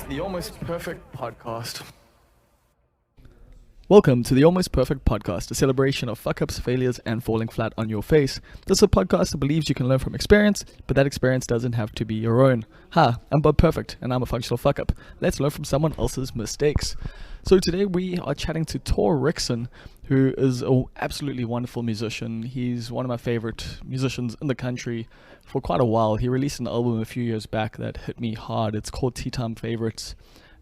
The Almost Perfect Podcast. Welcome to the Almost Perfect Podcast, a celebration of fuck-ups, failures, and falling flat on your face. This is a podcast that believes you can learn from experience, but that experience doesn't have to be your own. Hi, I'm Bob Perfect, and I'm a functional fuck-up. Let's learn from someone else's mistakes. So today we are chatting to Thor Rixon, who is an absolutely wonderful musician. He's one of my favorite musicians in the country for quite a while. He released an album a few years back that hit me hard. It's called Tea Time Favorites,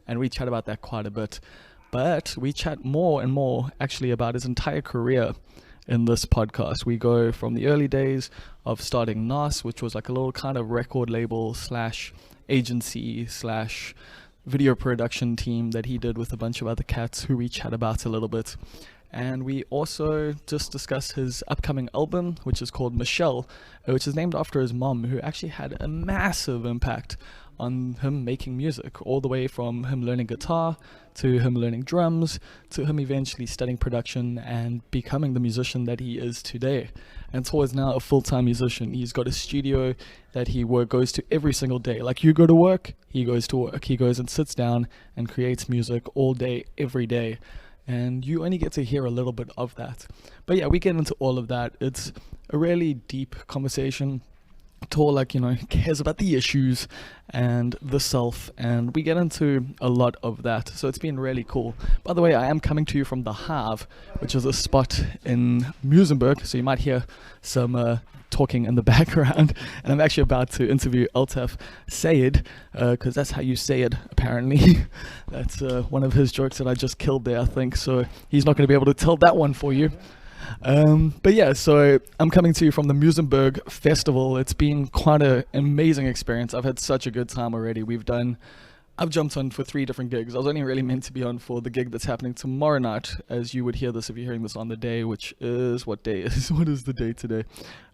and we chat about that quite a bit. But we chat more and more actually about his entire career in this podcast. We go from the early days of starting NAS, which was like a little kind of record label slash agency slash video production team that he did with a bunch of other cats who we chat about a little bit. And we also just discuss his upcoming album, which is called Michelle, which is named after his mom, who actually had a massive impact on him making music, all the way from him learning guitar to him learning drums to him eventually studying production and becoming the musician that he is today. And Thor is now a full-time musician. He's got a studio that he goes to every single day. Like you go to work, he goes to work. He goes and sits down and creates music all day, every day. And you only get to hear a little bit of that. But yeah, we get into all of that. It's a really deep conversation. Thor, cares about the issues and the self, and we get into a lot of that. So it's been really cool. By the way, I am coming to you from the Carve, which is a spot in Muizenberg, so you might hear some talking in the background. And I'm actually about to interview Altaf Sayed, because that's how you say it, apparently. That's one of his jokes that I just killed there, I think, so he's not going to be able to tell that one for you. But yeah, so I'm coming to you from the Muizenberg Festival. It's been quite an amazing experience. I've had such a good time already. I've jumped on for 3 different gigs. I was only really meant to be on for the gig that's happening tomorrow night, as you would hear this if you're hearing this on the day, which is, what day is? What is the day today?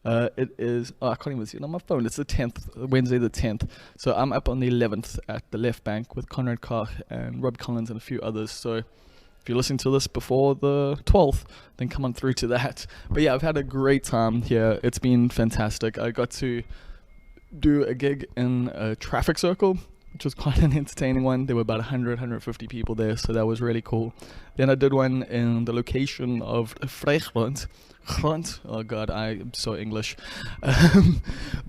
It is, I can't even see it on my phone. It's the 10th, Wednesday the 10th. So I'm up on the 11th at the Left Bank with Conrad Koch and Rob Collins and a few others. So if you're listening to this before the 12th, then come on through to that. But yeah, I've had a great time here. It's been fantastic. I got to do a gig in a traffic circle, which was quite an entertaining one. There were about 150 people there, so that was really cool. Then I did one in the location of Vrijgrond. Oh god, I'm so English.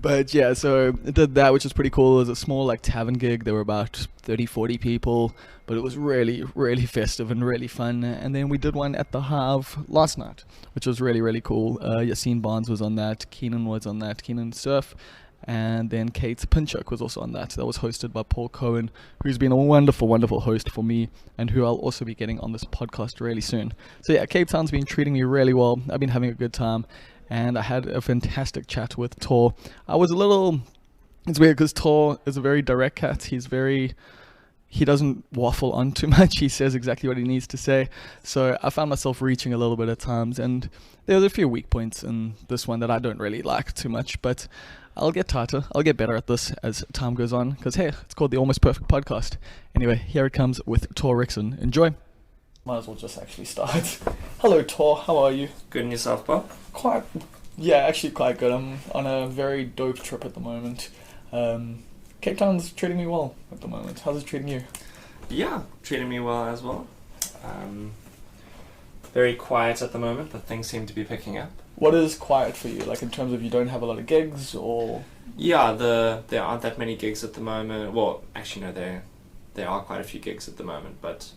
But yeah, so I did that, which was pretty cool. It was a small tavern gig. There were about 30-40 people, but it was really, really festive and really fun. And then we did one at the Harve last night, which was really, really cool. Yassine Barnes was on that, Keenan was on that, Keenan Surf, and then Kate Pinchuk was also on that. That was hosted by Paul Cohen, who's been a wonderful, wonderful host for me, and who I'll also be getting on this podcast really soon. So yeah, Cape Town's been treating me really well. I've been having a good time, and I had a fantastic chat with Thor. It's weird because Thor is a very direct cat. He doesn't waffle on too much. He says exactly what he needs to say. So I found myself reaching a little bit at times, and there was a few weak points in this one that I don't really like too much, but I'll get tighter. I'll get better at this as time goes on, because hey, it's called the Almost Perfect Podcast. Anyway, here it comes with Thor Rixon. Enjoy. Might as well just actually start. Hello, Thor. How are you? Good and yourself, Bob? Actually quite good. I'm on a very dope trip at the moment. Cape Town's treating me well at the moment. How's it treating you? Yeah, treating me well as well. Very quiet at the moment, but things seem to be picking up. What is quiet for you? Like in terms of you don't have a lot of gigs, or? Yeah, there aren't that many gigs at the moment. Well, actually no, there are quite a few gigs at the moment, but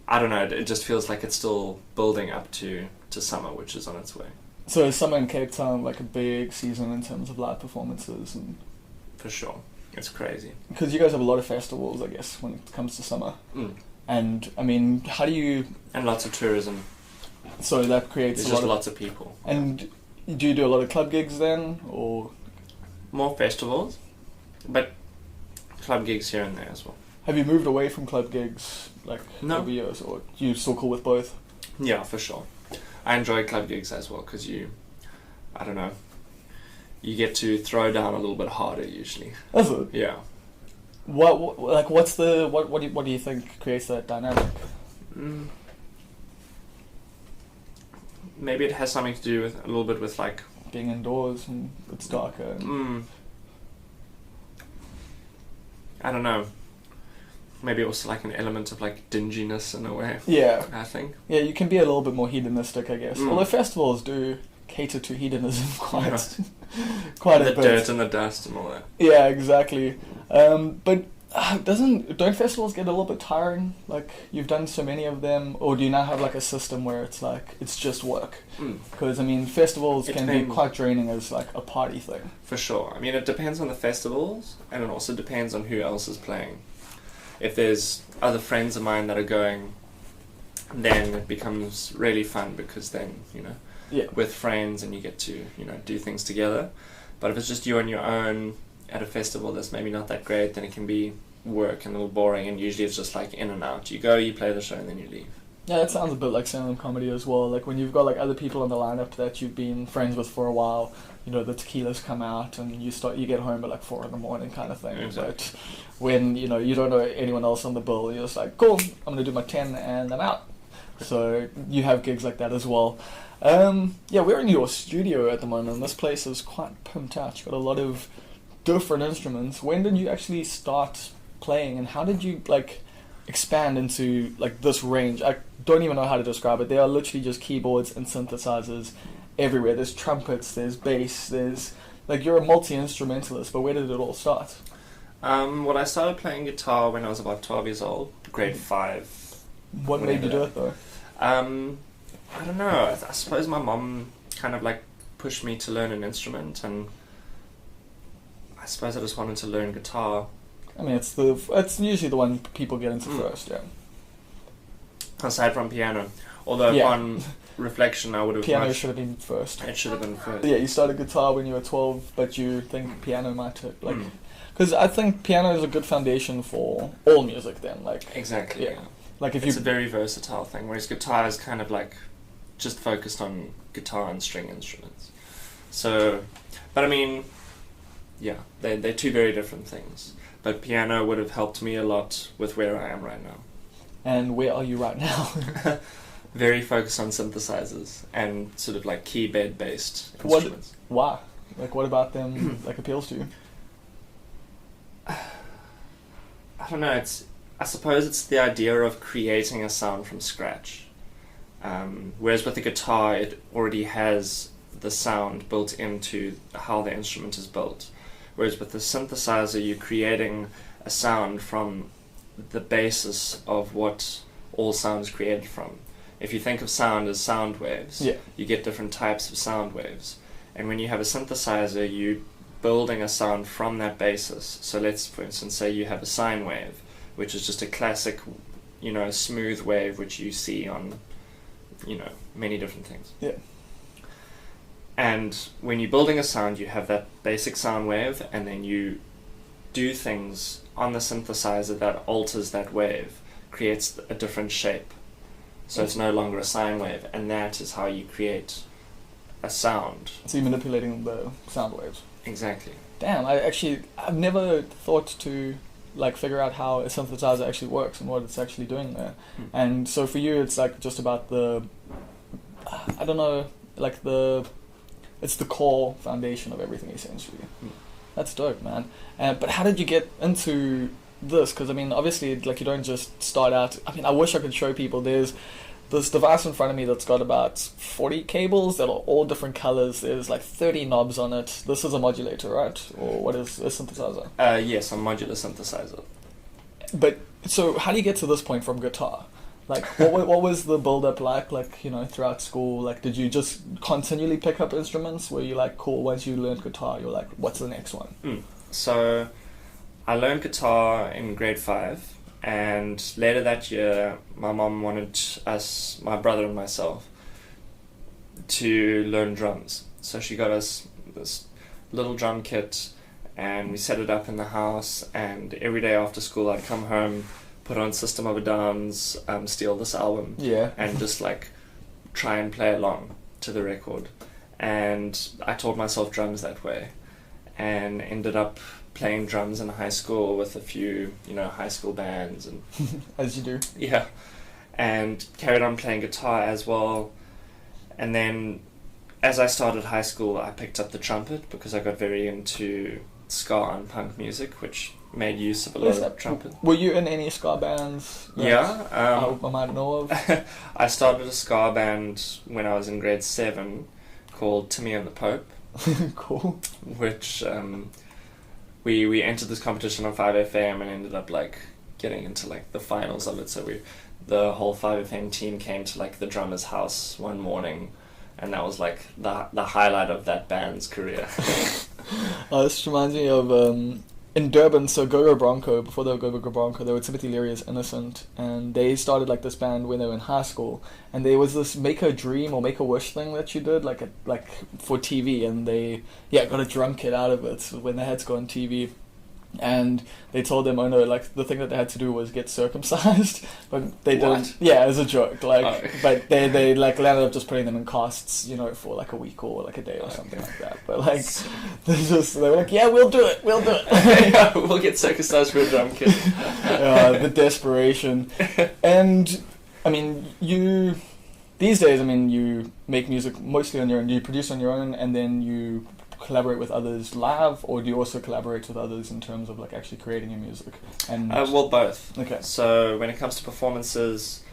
I don't know, it just feels like it's still building up to summer, which is on its way. So is summer in Cape Town like a big season in terms of live performances? And for sure. It's crazy. Because you guys have a lot of festivals, I guess, when it comes to summer. Mm. And, I mean, how do you... And lots of tourism. So that creates There's just lots of people. And do you do a lot of club gigs then, or...? More festivals, but club gigs here and there as well. Have you moved away from club gigs, No. over years, or you still cool with both? Yeah, for sure. I enjoy club gigs as well, because you get to throw down a little bit harder usually. Is it? Yeah. What do you think creates that dynamic? Maybe it has something to do with a little bit with being indoors and it's darker. I don't know. maybe also like an element of like dinginess in a way. Yeah. I think. Yeah, you can be a little bit more hedonistic, I guess. Although festivals do cater to hedonism quite quite a The bit. dirt and the dust and all that. Yeah, exactly. But don't festivals get a little bit tiring? Like, you've done so many of them, or do you now have like a system where it's like it's just work? Because I mean, festivals can be quite draining as like a party thing. For sure. I mean, it depends on the festivals, and it also depends on who else is playing. If there's other friends of mine that are going, then it becomes really fun, because then, you know, with friends, and you get to, you know, do things together. But if it's just you on your own at a festival that's maybe not that great, then it can be work and a little boring, and usually it's just like in and out. You go, you play the show, and then you leave. Yeah, that sounds a bit like stand-up comedy as well. Like when you've got like other people in the lineup that you've been friends with for a while, you know, the tequilas come out and you get home at like 4 a.m. kind of thing. Exactly. But when, you know, you don't know anyone else on the bill, you're just like, cool, I'm gonna do my 10 and I'm out. So you have gigs like that as well. Yeah, we're in your studio at the moment. This place is quite pumped out. You've got a lot of different instruments. When did you actually start playing, and how did you like expand into like this range? I don't even know how to describe it. There are literally just keyboards and synthesizers everywhere. There's trumpets, there's bass, there's like, you're a multi-instrumentalist, but where did it all start? Well, I started playing guitar when I was about 12 years old, grade 5. What made you do it though? I don't know. I suppose my mom kind of like pushed me to learn an instrument, and I suppose I just wanted to learn guitar. I mean, it's usually the one people get into first, yeah. Aside from piano, although upon reflection, I would have. Piano should have been first. It should have been first. Yeah, you started guitar when you were 12, but you think piano might have, like, because I think piano is a good foundation for all music. Then, like, exactly. Yeah. Like if it's a very versatile thing, whereas guitar is kind of like just focused on guitar and string instruments. So, but I mean, yeah, they're two very different things. But piano would have helped me a lot with where I am right now. And where are you right now? Very focused on synthesizers and sort of like key bed based instruments. Why? Like, what about them like appeals to you? I don't know. I suppose it's the idea of creating a sound from scratch. Whereas with the guitar, it already has the sound built into how the instrument is built. Whereas with the synthesizer, you're creating a sound from the basis of what all sound is created from. If you think of sound as sound waves, you get different types of sound waves. And when you have a synthesizer, you're building a sound from that basis. So let's, for instance, say you have a sine wave, which is just a classic, you know, smooth wave, which you see on, you know, many different things. Yeah. And when you're building a sound, you have that basic sound wave, and then you do things on the synthesizer that alters that wave, creates a different shape. So it's no longer a sine wave, and that is how you create a sound. So you're manipulating the sound waves. Exactly. Damn, I've never thought to like figure out how a synthesizer actually works and what it's actually doing there. And so for you, it's like just about the, I don't know, like it's the core foundation of everything essentially. That's dope, man. But how did you get into this? Because I mean, obviously, like, you don't just start out. I mean, I wish I could show people. There's this device in front of me that's got about 40 cables that are all different colors. There's like 30 knobs on it. This is a modulator, right? Or what is a synthesizer? Yes, a modular synthesizer. But so how do you get to this point from guitar? Like, what was the build-up like, you know, throughout school? Like, did you just continually pick up instruments? Were you like, cool, once you learned guitar, you're like, what's the next one? So I learned guitar in grade 5, and later that year, my mom wanted us, my brother and myself, to learn drums. So she got us this little drum kit, and we set it up in the house, and every day after school I'd come home, put on System of a Down's Steal This Album, and just like try and play along to the record. And I taught myself drums that way, and ended up playing drums in high school with a few, you know, high school bands, and as you do. Yeah, and carried on playing guitar as well. And then as I started high school, I picked up the trumpet because I got very into ska and punk music, which made use of a lot of trumpet. Were you in any ska bands? Yeah. I might know of. I started a ska band when I was in grade 7 called Timmy and the Pope. Cool. Which we entered this competition on 5FM and ended up like getting into like the finals of it. So the whole 5FM team came to like the drummer's house one morning, and that was like the highlight of that band's career. This reminds me of in Durban, so Go-Go Bronco, before they were Go-Go Bronco, they were Timothy Leary as Innocent, and they started like this band when they were in high school, and there was this Make a Dream or Make a Wish thing that you did, like for TV, and they got a drum kit out of it when they had to go on TV. And they told them, oh no, like the thing that they had to do was get circumcised, but they didn't. Yeah, as a joke, like, but they like landed up just putting them in casts, you know, for like a week or like a day or something like that. But like, they were like, yeah, we'll do it. Yeah, we'll get circumcised for a drum kit. The desperation, and I mean, these days, I mean, you make music mostly on your own. You produce on your own, and then you collaborate with others live, or do you also collaborate with others in terms of like actually creating your music? And well, both. Okay. So when it comes to performances,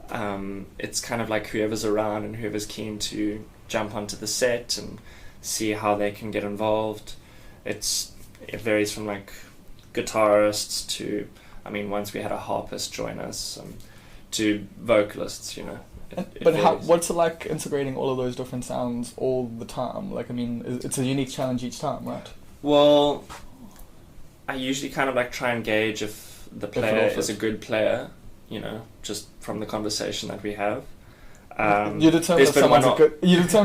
it's kind of like whoever's around and whoever's keen to jump onto the set and see how they can get involved. It varies from like guitarists to, I mean, once we had a harpist join us, to vocalists, you know. What's it like integrating all of those different sounds all the time? Like, I mean, it's a unique challenge each time, right? Well, I usually kind of like try and gauge if the player is a good player, you know, just from the conversation that we have. You determine if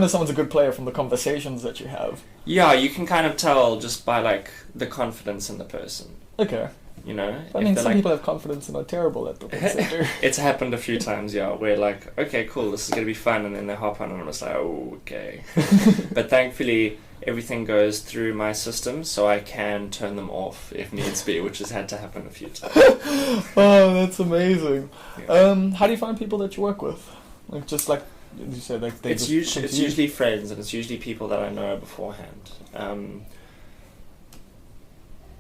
someone's a good player from the conversations that you have. Yeah, you can kind of tell just by like the confidence in the person. Okay. You know, I mean, some people have confidence and are terrible at the things they do. It's happened a few times, yeah, where like, okay, cool, this is going to be fun, and then they hop on and I'm just like, oh, okay. But thankfully, everything goes through my system, so I can turn them off if needs be, which has had to happen a few times. Oh, that's amazing. Yeah. How do you find people that you work with? Like, just like you said, like it's usually friends, and it's usually people that I know beforehand.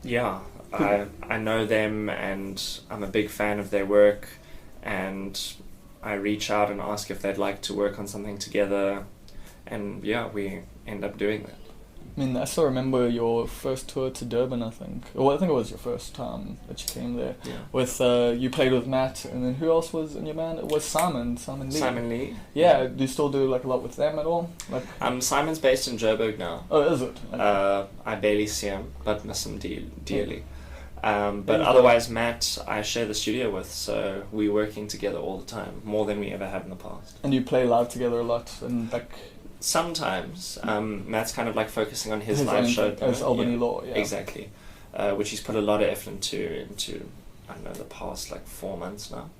Yeah. I know them, and I'm a big fan of their work, and I reach out and ask if they'd like to work on something together, and yeah, we end up doing that. I mean, I still remember your first tour to Durban, I think. Well, I think it was your first time that you came there. Yeah. With you played with Matt, and then who else was in your band? It was Simon Lee. Simon Lee. Yeah, do you still do like a lot with them at all? Like, Simon's based in Joburg now. Oh, is it? I barely see him, but miss him dearly. But otherwise, Matt, I share the studio with, so we're working together all the time, more than we ever have in the past. And you play live together a lot, and like. Sometimes. Matt's kind of like focusing on his live show. As Albany Law, yeah. Exactly. Which he's put a lot of effort into, I don't know, the past like 4 months now.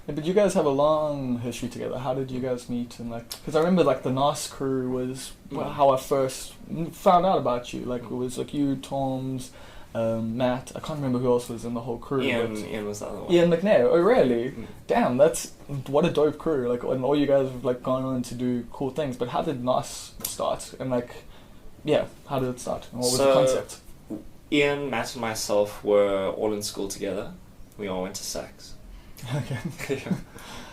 Yeah, but you guys have a long history together. How did you guys meet? And like, because I remember like the NAS crew was how I first found out about you. Like, it was like you, Tom's, Matt, I can't remember who else was in the whole crew. Ian was the other one. Ian McNair. Oh, really? Damn, what a dope crew. Like, and all you guys have like gone on to do cool things. But how did NAS start? And like, yeah, how did it start? And what was the concept? Ian, Matt, and myself were all in school together. We all went to Sax. Okay.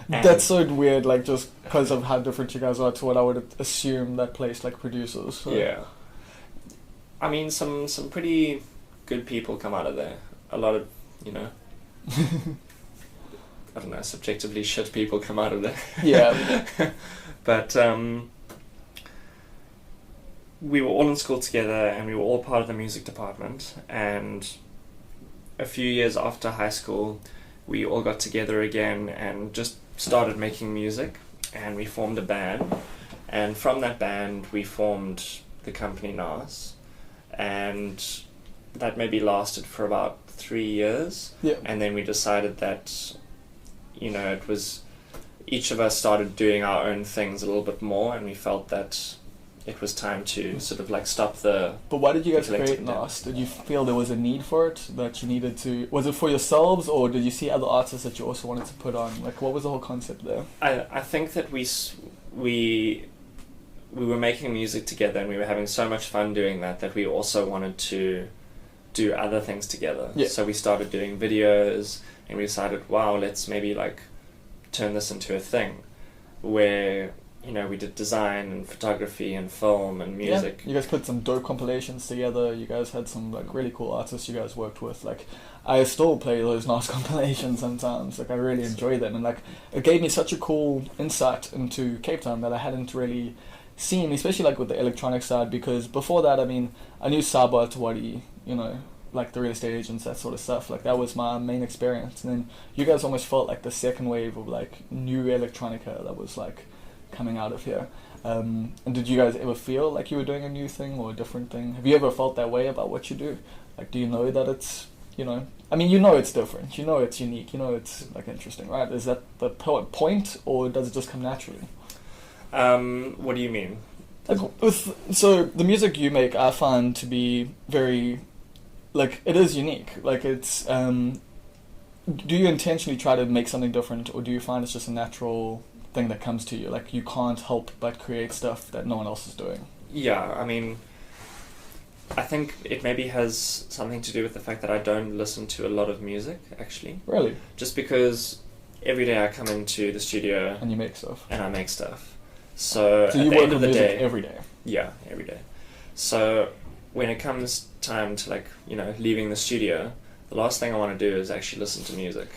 That's so weird. Like, just because of how different you guys are to what I would assume that place like produces. So. Yeah. I mean, some pretty good people come out of there. A lot of, you know, I don't know, subjectively shit people come out of there. Yeah. But we were all in school together, and we were all part of the music department, and a few years after high school we all got together again and just started making music, and we formed a band, and from that band we formed the company NAS, and that maybe lasted for about 3 years. Yeah. And then we decided that, you know, it was, each of us started doing our own things a little bit more, and we felt that it was time to sort of like stop the... But why did you guys create NAS? Did you feel there was a need for it, that you needed to... Was it for yourselves, or did you see other artists that you also wanted to put on? Like, what was the whole concept there? I think that we were making music together, and we were having so much fun doing that we also wanted to do other things together. Yeah. So we started doing videos, and we decided, wow, let's maybe like turn this into a thing where, you know, we did design and photography and film and music. Yeah. You guys put some dope compilations together. You guys had some like really cool artists you guys worked with. Like, I still play those NOS compilations sometimes. Like, I really enjoy them, and like it gave me such a cool insight into Cape Town that I hadn't really seen, especially like with the electronic side, because before that, I mean, I knew Saba, Tawadi, you know, like the real estate agents, that sort of stuff. Like, that was my main experience. And then you guys almost felt like the second wave of like new electronica that was like coming out of here. And did you guys ever feel like you were doing a new thing or a different thing? Have you ever felt that way about what you do? Like, do you know that it's, you know, I mean, you know it's different, you know it's unique, you know it's like interesting, right? Is that the point, or does it just come naturally? What do you mean? Like, so the music you make, I find to be very, like, it is unique. Like, it's, do you intentionally try to make something different, or do you find it's just a natural thing that comes to you? Like, you can't help but create stuff that no one else is doing? Yeah, I mean, I think it maybe has something to do with the fact that I don't listen to a lot of music, actually. Really? Just because every day I come into the studio And you make stuff? and I make stuff. So So at you the work end of with the music day, every day? yeah, every day. So when it comes time to, like, you know, leaving the studio, the last thing I want to do is actually listen to music.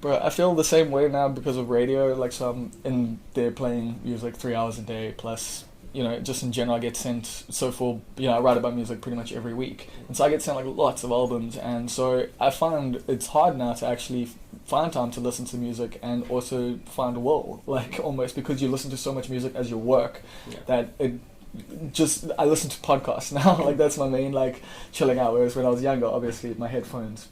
Bro, I feel the same way now because of radio. Like, so I'm in there playing music 3 hours a day, plus, you know, just in general I get sent, so for, you know, I write about music pretty much every week. And so I get sent like lots of albums, and so I find it's hard now to actually find time to listen to music and also find a will, like, almost, because you listen to so much music as your work, Yeah. that it just, I listen to podcasts now. Like, that's my main, like, chilling out, whereas when I was younger, obviously my headphones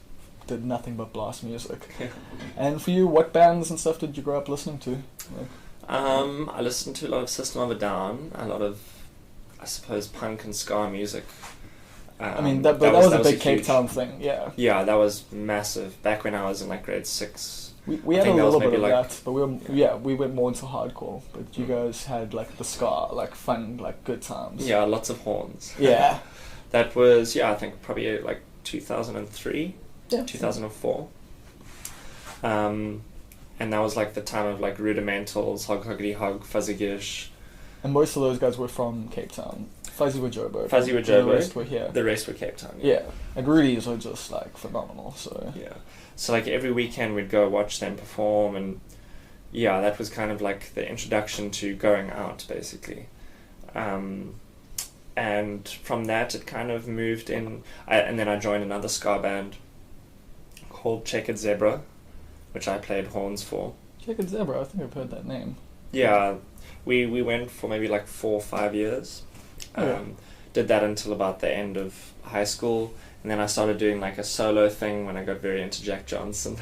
did nothing but blast music. Yeah. And for you, what bands and stuff did you grow up listening to? Like, I listened to a lot of System of a Down, a lot of, I suppose, punk and ska music. I mean, that was a big Cape huge Town thing, yeah. Yeah, that was massive. Back when I was in like grade 6. We I had a think that was little bit maybe of like- that, but we went more into hardcore. But you guys had like the ska, like fun, like good times. Yeah, lots of horns. Yeah. That was, I think probably like 2003, Yeah. 2004. And that was like the time of like Rudimentals, Hog Hoggity Hog, Fuzzy Gish. And most of those guys were from Cape Town. Fuzzy were Joburg. Fuzzy were and the Joburg. rest were here. The rest were Cape Town. Yeah. And Rudy's are just like phenomenal. So Yeah. So like every weekend we'd go watch them perform, and yeah, that was kind of like the introduction to going out, basically. And from that it kind of moved in, and then I joined another ska band called Checkered Zebra, which I played horns for. Checkered Zebra, I think I've heard that name. Yeah, we went for maybe like 4 or 5 years. Yeah. Did that until about the end of high school, and then I started doing like a solo thing when I got very into Jack Johnson.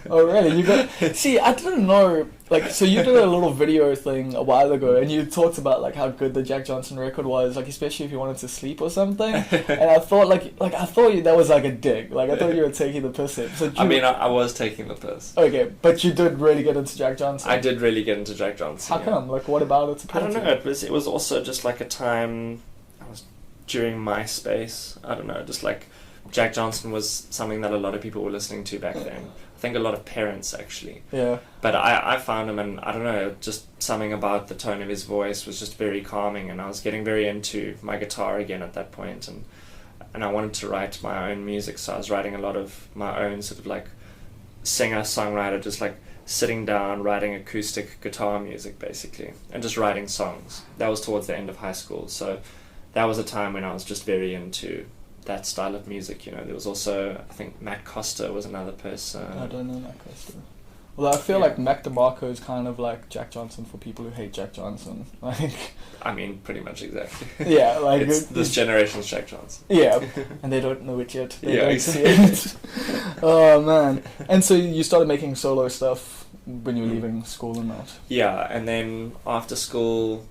Oh really? You got? See, I didn't know. Like, so you did a little video thing a while ago, and you talked about like how good the Jack Johnson record was, like especially if you wanted to sleep or something. And I thought I thought that was like a dig. Like, I thought you were taking the piss. So I mean, I was taking the piss. Okay, but you did really get into Jack Johnson. I did really get into Jack Johnson. How come? Like, what about it? I don't know. It was also just like a time. I was during MySpace. I don't know. Just like Jack Johnson was something that a lot of people were listening to back then. I think a lot of parents actually. Yeah. But I found him, and I don't know, just something about the tone of his voice was just very calming, and I was getting very into my guitar again at that point, and I wanted to write my own music, so I was writing a lot of my own sort of like singer-songwriter, just like sitting down, writing acoustic guitar music basically, and just writing songs. That was towards the end of high school, so that was a time when I was just very into that style of music, you know. There was also, I think Matt Costa was another person. I don't know Matt Costa. Well, I feel like Mac DeMarco is kind of like Jack Johnson for people who hate Jack Johnson. Like, I mean, pretty much exactly. yeah, like it's this generation's Jack Johnson. Yeah, and they don't know it yet. They Yeah, don't exactly. see it. Oh man! And so you started making solo stuff when you were leaving school and that. Yeah, and then after school,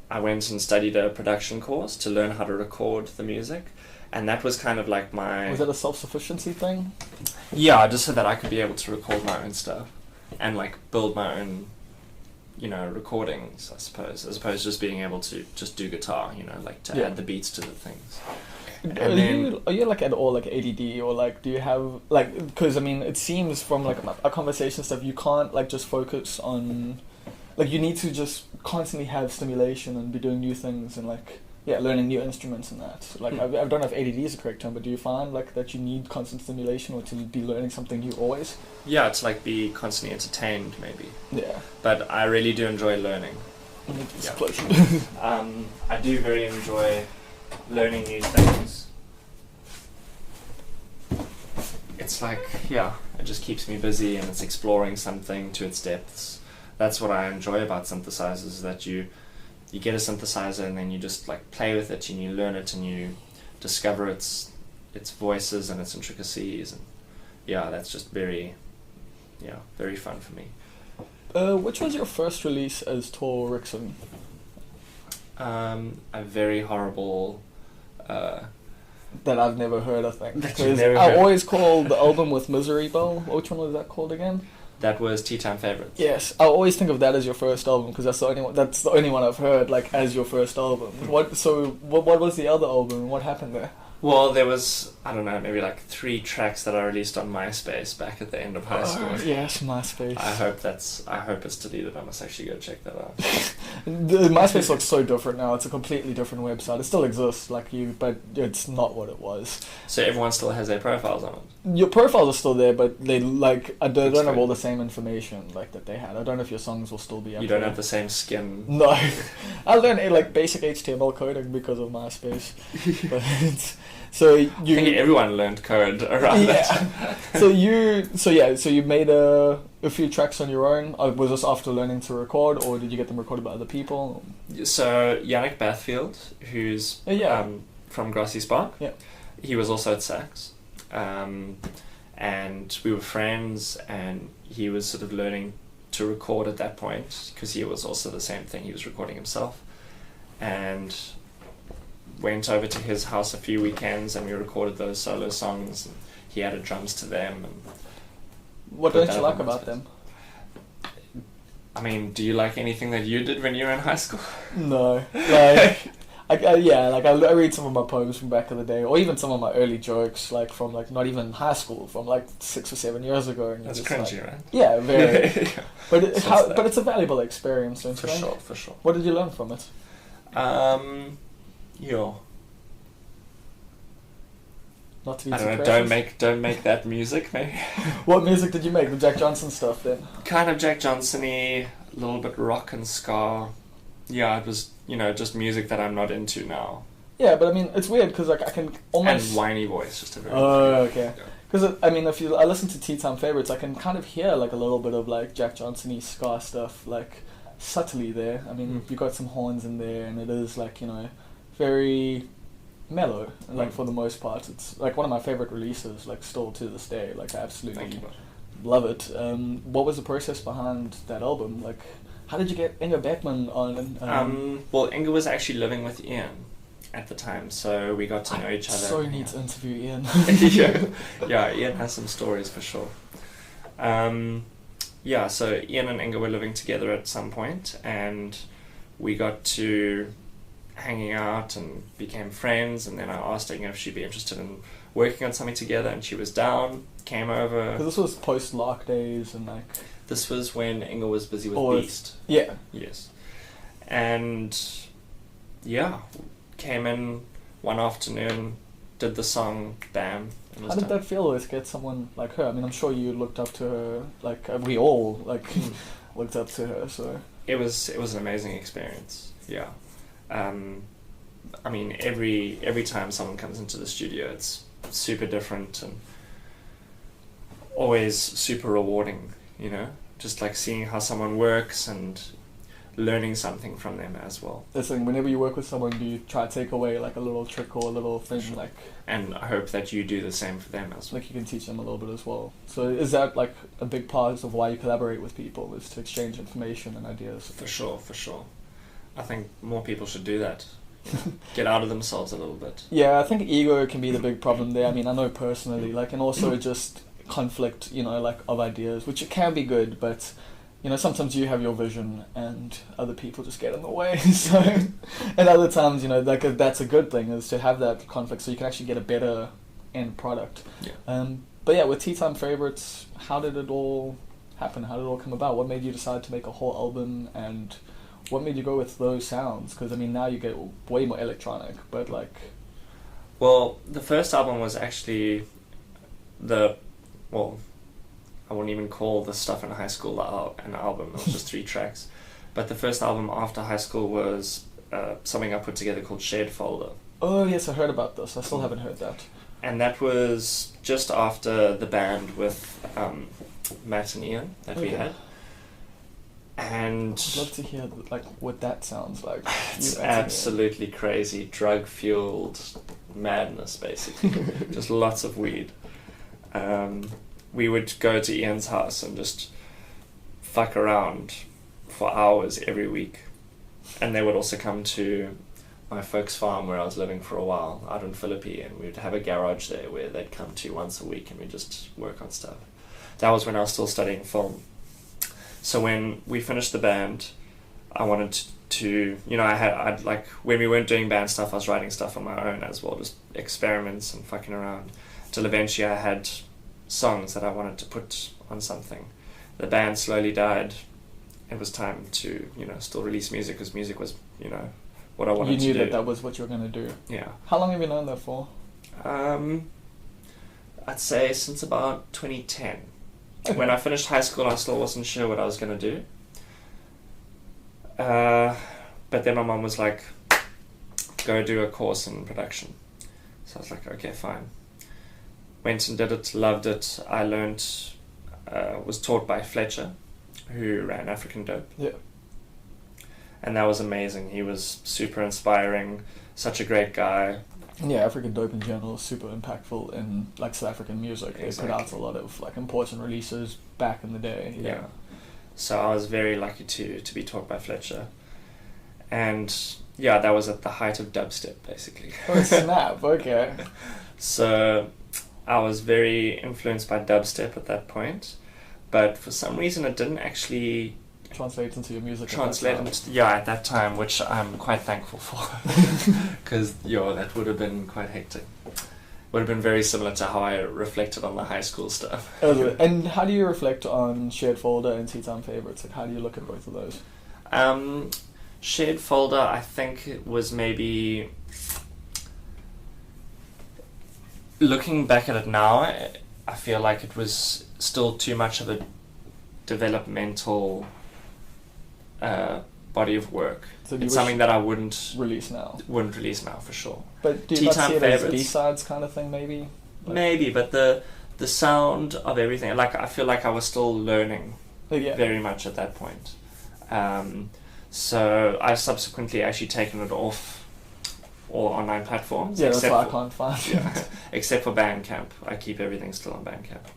I went and studied a production course to learn how to record the music. And that was kind of like my... Was that a self-sufficiency thing? Yeah, just so that I could be able to record my own stuff and like build my own, you know, recordings, I suppose, as opposed to just being able to just do guitar, you know, like to Yeah. add the beats to the things. Are you like at all like ADD, or like do you have like, because I mean it seems from like our conversation stuff you can't like just focus on, like you need to just constantly have stimulation and be doing new things and like learning new instruments and that. Like I don't know if ADD is the correct term, but do you find like that you need constant stimulation or to be learning something new always? Yeah, to like be constantly entertained maybe. Yeah. But I really do enjoy learning. I do very enjoy learning new things. It's like, it just keeps me busy and it's exploring something to its depths. That's what I enjoy about synthesizers, that you get a synthesizer and then you just like play with it and you learn it and you discover its voices and its intricacies, and that's just very fun for me. Which was your first release as Thor Rixon? A very horrible that I've never heard, I think. That you've Because never I heard. always called the album with Misery Bell. Which one was that called again? That was Tea Time Favorites. Yes, I always think of that as your first album because that's the only one I've heard like as your first album. What was the other album? What happened there? Well, there was, I don't know, maybe like 3 tracks that I released on MySpace back at the end of high school. Yes, MySpace. I hope it's deleted. I must actually go check that out. The MySpace looks so different now. It's a completely different website. It still exists, but it's not what it was. So everyone still has their profiles on it. Your profiles are still there, but they like I don't have good. all the same information like that they had. I don't know if your songs will still be up You don't there. have the same skin. No, I learned like basic HTML coding because of MySpace. But so I think everyone learned code around that time. so you made a few tracks on your own. Was this after learning to record, or did you get them recorded by other people? So Yannick Bathfield, who's from Grassy Spark, he was also at sax, and we were friends, and he was sort of learning to record at that point because he was also the same thing. He was recording himself, and went over to his house a few weekends and we recorded those solo songs, and he added drums to them. And what don't you like about them? I mean, do you like anything that you did when you were in high school? No, like I read some of my poems from back in the day, or even some of my early jokes, like from like not even high school, from like 6 or 7 years ago. And that's cringy, right? Yeah, very. But But it's a valuable experience, don't you think? For sure. What did you learn from it? Not to be I too don't know. precious. Don't make that music, maybe. What music did you make? The Jack Johnson stuff then? Kind of Jack Johnson-y, a little bit rock and ska. Yeah, it was just music that I'm not into now. Yeah, but I mean it's weird because like I can almost and whiny voice, just a very. Oh, okay. Because I mean, I listen to Tea Time Favorites, I can kind of hear like a little bit of like Jack Johnson-y ska stuff, like subtly there. I mean, you got some horns in there, and it is like very mellow. Like for the most part, it's like one of my favorite releases. Like still to this day, like I absolutely love it. What was the process behind that album? Like, how did you get Inga Beckman on? Well, Inga was actually living with Ian at the time, so we got to know each other. So need to interview Ian. yeah, Ian has some stories for sure. So Ian and Inga were living together at some point, and we got to hanging out and became friends, and then I asked Inga if she'd be interested in working on something together, and she was down, came over. Because this was post-Lark days, and like... This was when Inga was busy with Beast. Yeah. Yes. And came in one afternoon, did the song, bam. How did that feel to get someone like her? I mean, I'm sure you looked up to her, like we all looked up to her. So it was an amazing experience. Yeah, I mean every time someone comes into the studio, it's super different and always super rewarding. Just like seeing how someone works and learning something from them as well. That's the thing, whenever you work with someone, do you try to take away like a little trick or a little thing? Sure. Like, and I hope that you do the same for them as well. Like you can teach them a little bit as well. So is that like a big part of why you collaborate with people, is to exchange information and ideas? For sure. I think more people should do that. Get out of themselves a little bit. Yeah, I think ego can be the big problem there. I mean, I know personally, and also just conflict, like of ideas, which it can be good, but you know, sometimes you have your vision and other people just get in the way. So, and other times, you know, like that's a good thing, is to have that conflict so you can actually get a better end product. Yeah. But yeah, with Tea Time Favorites, how did it all happen? How did it all come about? What made you decide to make a whole album, and what made you go with those sounds? Because I mean, now you get way more electronic, but like... Well, the first album was actually I wouldn't even call the stuff in high school an album. It was just 3 tracks. But the first album after high school was something I put together called Shared Folder. Oh yes, I heard about this. I still haven't heard that. And that was just after the band with Matt and Ian that we had. And I'd love to hear like what that sounds like. It's absolutely crazy, drug-fueled madness, basically. Just lots of weed. We would go to Ian's house and just fuck around for hours every week. And they would also come to my folks' farm where I was living for a while, out in Philippi, and we'd have a garage there where they'd come to once a week and we'd just work on stuff. That was when I was still studying film. So when we finished the band, I wanted to, you know, I'd like, when we weren't doing band stuff, I was writing stuff on my own as well, just experiments and fucking around, till eventually I had songs that I wanted to put on something. The band slowly died. It was time to, you know, still release music, because music was, you know, what I wanted to do. You knew that was what you were going to do. Yeah. How long have you known that for? I'd say since about 2010. Okay. When I finished high school, I still wasn't sure what I was going to do. But then my mum was like, go do a course in production. So I was like, okay, fine. Went and did it, loved it. I learned, was taught by Fletcher, who ran African Dope. Yeah. And that was amazing. He was super inspiring, such a great guy. Yeah, African Dope in general is super impactful in like South African music. Exactly. They put out a lot of like important releases back in the day. Yeah. So I was very lucky to be taught by Fletcher. And yeah, that was at the height of dubstep, basically. Oh snap, okay. So I was very influenced by dubstep at that point, but for some reason it didn't actually translate into your music. At that time, which I'm quite thankful for, because that would have been quite hectic. Would have been very similar to how I reflected on the high school stuff. And how do you reflect on Shared Folder and Tea Time Favorites? Like, how do you look at both of those? Shared Folder, I think it was maybe, looking back at it now, I feel like it was still too much of a developmental body of work. So it's something that I wouldn't release now for sure. But do you not see it as B-sides kind of thing, maybe? Maybe, but the sound of everything, like I feel like I was still learning very much at that point. So I've subsequently actually taken it off all online platforms. Yeah, that's why I can't find it. Except for Bandcamp. I keep everything still on Bandcamp.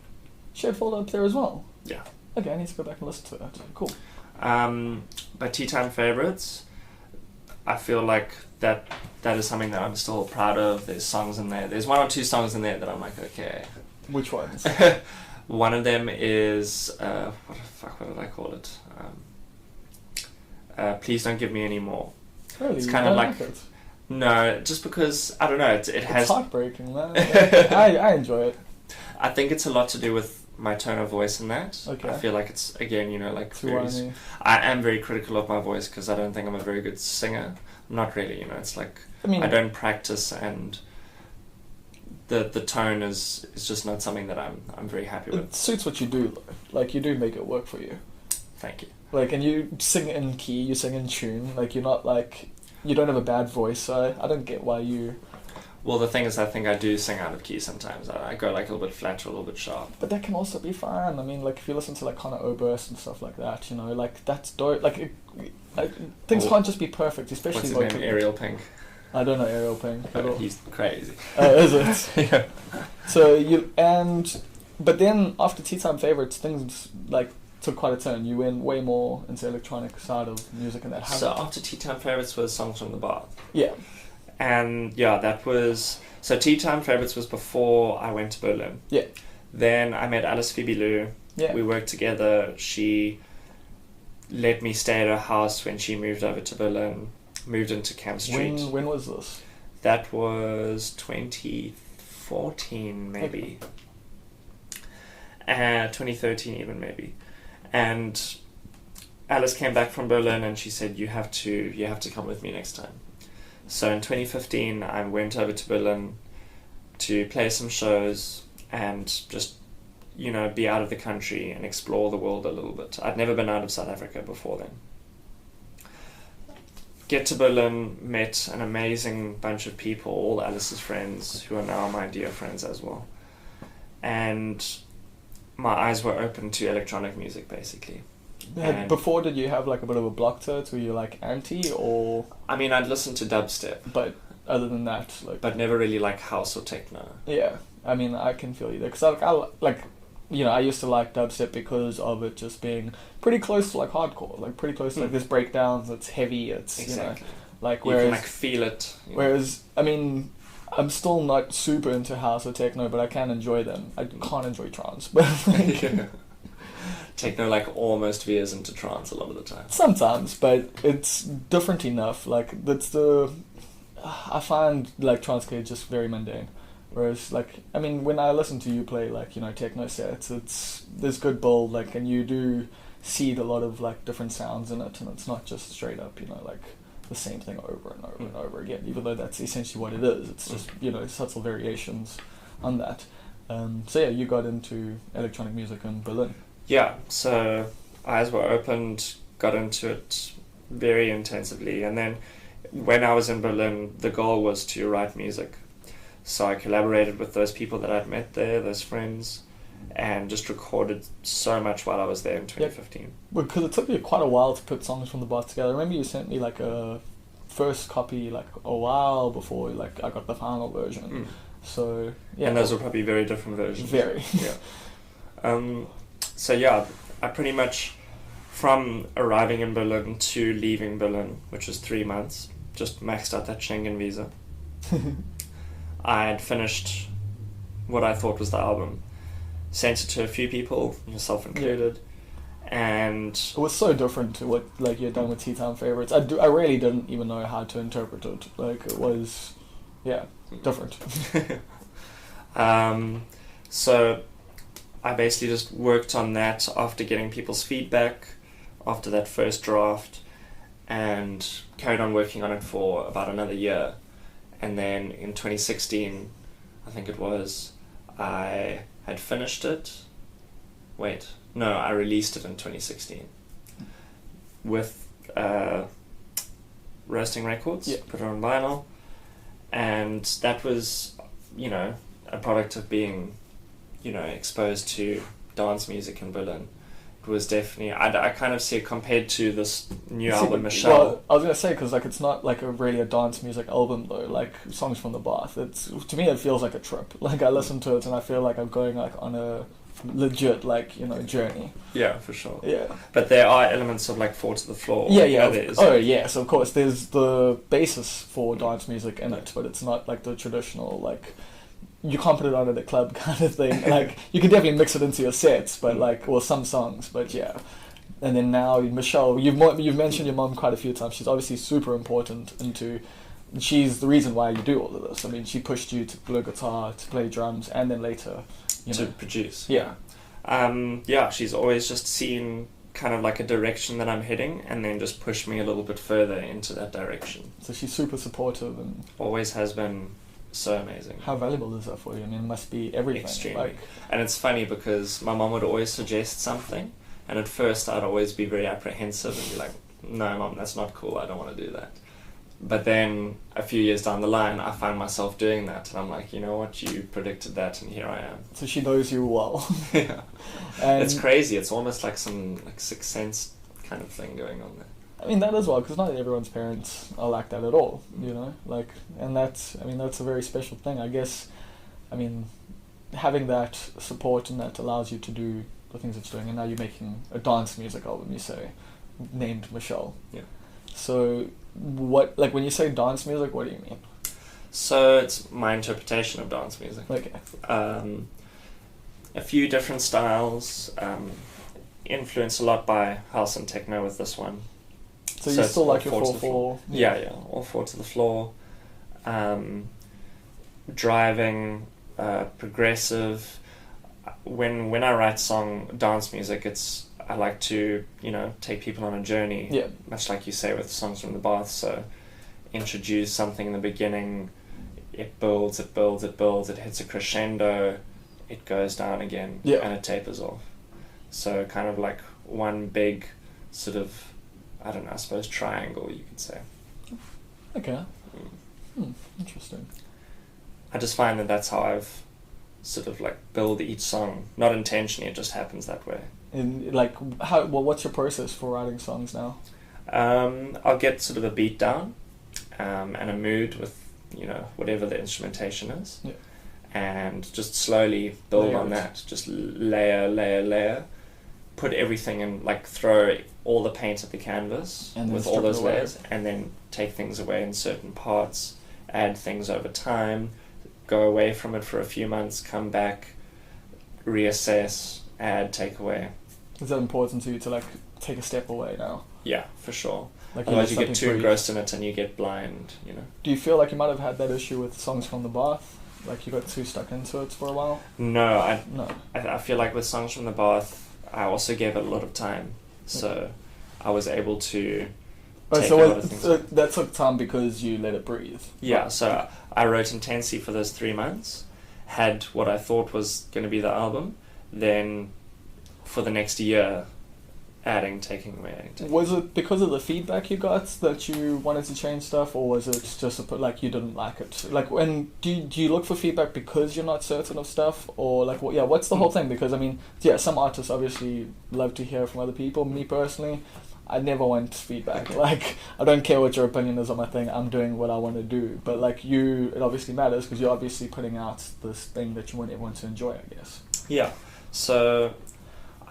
Shared Folder up there as well? Yeah. Okay, I need to go back and listen to that. Cool. But Tea Time Favorites, I feel like that is something that I'm still proud of. There's songs in there. There's 1 or 2 songs in there that I'm like, okay. Which ones? One of them is, what did I call it? Please Don't Give Me Any More. Really? It's kind of like it? No, just because, I don't know, it has... It's heartbreaking, man. I enjoy it. I think it's a lot to do with my tone of voice in that. Okay. I feel like it's, again, like... Too I am very critical of my voice because I don't think I'm a very good singer. I'm not really, it's like... I don't practice, and the tone is just not something that I'm very happy with. It suits what you do, though. Like, you do make it work for you. Thank you. Like, and you sing in key, you sing in tune. Like, you're not like... You don't have a bad voice, so I don't get why you... Well, the thing is, I think I do sing out of key sometimes. I go like a little bit flat or a little bit sharp. But that can also be fine. I mean, like, if you listen to like Connor Oberst and stuff like that, like, that's dope. Like, things can't just be perfect, especially... What's his name? Ariel Pink? I don't know Ariel Pink. Oh, he's crazy. Is it? Yeah. So but then after Tea Time Favorites, things like took quite a turn. You went way more into electronic side of music and that. So after Tea Time Favorites was Songs from the Bath. Yeah. And that was... So Tea Time Favorites was before I went to Berlin. Yeah. Then I met Alice Phoebe Lou. Yeah. We worked together. She let me stay at her house when she moved over to Berlin, moved into Camp Street. When was this? That was 2014 maybe. 2013 even maybe. And Alice came back from Berlin and she said, you have to come with me next time. So in 2015 I went over to Berlin to play some shows and just, be out of the country and explore the world a little bit. I'd never been out of South Africa before then. Get to Berlin, met an amazing bunch of people, all Alice's friends, who are now my dear friends as well. And my eyes were open to electronic music, basically. Before, did you have like a bit of a block to it? Were you like anti, or? I mean, I'd listened to dubstep. But other than that, like. But never really like house or techno. Yeah, I mean, I can feel you there. Because I used to like dubstep because of it just being pretty close to like hardcore, like pretty close to like this breakdowns. It's heavy. It's exactly. Like you whereas can like feel it. Whereas I mean, I'm still not super into house or techno, but I can enjoy them. I can't enjoy trance, but like, yeah. Techno like almost veers into trance a lot of the time. Sometimes, but it's different enough. Like I find like trance just very mundane. Whereas, like, I mean, when I listen to you play, like, techno sets, there's good build, like, and you do seed a lot of, like, different sounds in it, and it's not just straight up, like, the same thing over and over and over again, even though that's essentially what it is. It's just, subtle variations on that. So, yeah, you got into electronic music in Berlin. Yeah, so eyes were opened, got into it very intensively, and then when I was in Berlin, the goal was to write music. So I collaborated with those people that I'd met there, those friends, and just recorded so much while I was there in 2015. Yep. Because it took me quite a while to put songs from the bar together. I remember you sent me like a first copy like a while before like I got the final version. So yeah. And those were probably very different versions. Very. Yeah. So yeah, I pretty much, from arriving in Berlin to leaving Berlin, which was 3 months, just maxed out that Schengen visa. I had finished what I thought was the album, sent it to a few people, yourself included, and it was so different to what like you'd done with Tea Time Favorites. I really didn't even know how to interpret it. Like it was, different. So I basically just worked on that after getting people's feedback after that first draft, and carried on working on it for about another year. And then in 2016, I think it was, I had finished it. I released it in 2016 with Roasting Records, put it on vinyl. And that was, a product of being, exposed to dance music in Berlin. It was definitely, I kind of see it compared to this new album, Michelle. Well, I was going to say, because like, it's not like really a dance music album though, like Songs from the Bath. To me it feels like a trip. Like I listen to it and I feel like I'm going like on a legit like, journey. Yeah, for sure. Yeah. But there are elements of like Four to the Floor. Yeah. Yes, of course. There's the basis for dance music in it, but it's not like the traditional like, you can't put it on at a club kind of thing. Like you can definitely mix it into your sets, but some songs. But yeah, and then now Michelle, you've mentioned your mom quite a few times. She's obviously super important she's the reason why you do all of this. I mean, she pushed you to play guitar, to play drums, and then later to produce. Yeah. She's always just seen kind of like a direction that I'm heading, and then just pushed me a little bit further into that direction. So she's super supportive and always has been. So amazing. How valuable is that for you? I mean, it must be everything. Extremely. And it's funny because my mom would always suggest something, and at first I'd always be very apprehensive and be like, no mom, that's not cool, I don't want to do that. But then a few years down the line I find myself doing that, and I'm like, you know what, you predicted that and here I am. So she knows you well. Yeah. And it's crazy, it's almost like some like Sixth Sense kind of thing going on there. I mean, that as well, because not everyone's parents are like that at all, and that's a very special thing, I guess. I mean, having that support and that allows you to do the things that you're doing, and now you're making a dance music album, you say, named Michelle. Yeah. So, when you say dance music, what do you mean? So, it's my interpretation of dance music. Okay. A few different styles, influenced a lot by house and techno with this one. So you it's still all like your four to the 4/4? Yeah, all four to the floor. Driving, progressive. When I write dance music, I like to, take people on a journey. Yeah. Much like you say with Songs from the Bath. So introduce something in the beginning, it builds, it hits a crescendo, it goes down again, and it tapers off. So kind of like one big sort of, I don't know, I suppose triangle, you could say. Okay. Interesting. I just find that that's how I've sort of like build each song. Not intentionally, it just happens that way. And like, what's your process for writing songs now? I'll get sort of a beat down, and a mood with, whatever the instrumentation is. Yeah. And just slowly build on that. Just layer. Put everything in, like throw all the paint at the canvas and with all those layers, and then take things away in certain parts, add things over time, go away from it for a few months, come back, reassess, add, take away. Is that important to you to like take a step away now? Yeah, for sure. Like otherwise you get too engrossed in it and you get blind, Do you feel like you might have had that issue with Songs from the Bath? Like you got too stuck into it for a while? No, I feel like with Songs from the Bath, I also gave it a lot of time, so I was able to take a lot of things. So that took time because you let it breathe. Yeah, so I wrote intensely for those 3 months, had what I thought was going to be the album, then for the next year, taking away. Was it because of the feedback you got that you wanted to change stuff, or was it just like you didn't like it? Like, when do you look for feedback because you're not certain of stuff, or like what's the whole thing? Because I mean, some artists obviously love to hear from other people. Me personally, I never want feedback. Okay. Like, I don't care what your opinion is on my thing. I'm doing what I want to do. But like it obviously matters because you're obviously putting out this thing that you want everyone to enjoy, I guess. Yeah. So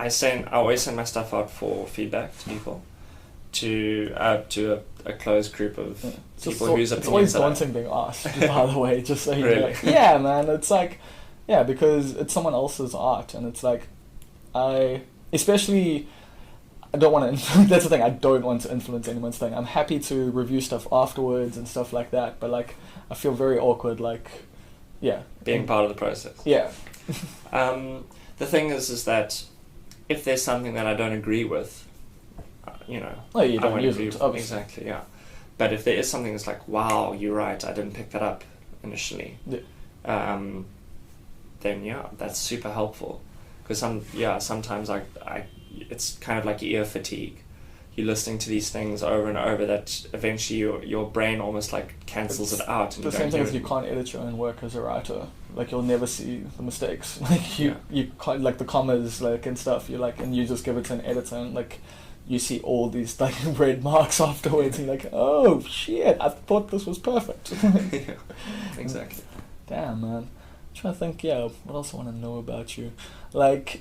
I always send my stuff out for feedback to people, to a closed group of people whose opinions. It's always daunting being asked, by the way. Just so you really? know. Yeah, man. It's like, because it's someone else's art, and it's like, I don't want to. That's the thing. I don't want to influence anyone's thing. I'm happy to review stuff afterwards and stuff like that. But like, I feel very awkward. Like, being part of the process. Yeah. The thing is that if there's something that I don't agree with, you don't use it, obviously. Exactly. Yeah. But if there is something that's like, wow, you're right, I didn't pick that up initially. Yeah. Then that's super helpful. Because sometimes it's kind of like ear fatigue. You're listening to these things over and over that eventually your brain almost like cancels it out. And the same thing as you can't edit your own work as a writer. Like, you'll never see the mistakes. Like you can't, like the commas, like, and stuff. You like, and you just give it to an editor, and like you see all these like red marks afterwards, and you're like, oh shit, I thought this was perfect. Yeah, exactly. Damn, man. I'm trying to think. What else I want to know about you? Like,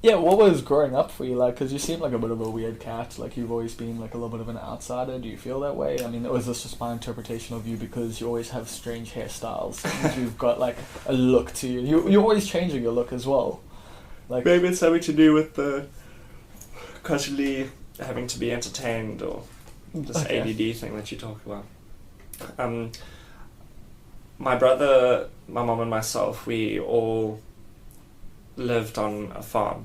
what was growing up for you like? Because you seem like a bit of a weird cat. Like, you've always been like a little bit of an outsider. Do you feel that way? I mean, or is this just my interpretation of you because you always have strange hairstyles and you've got like a look to you? You're always changing your look as well. Like, maybe it's something to do with the constantly having to be entertained, or this ADD thing that you talk about. My brother, my mom and myself, we all lived on a farm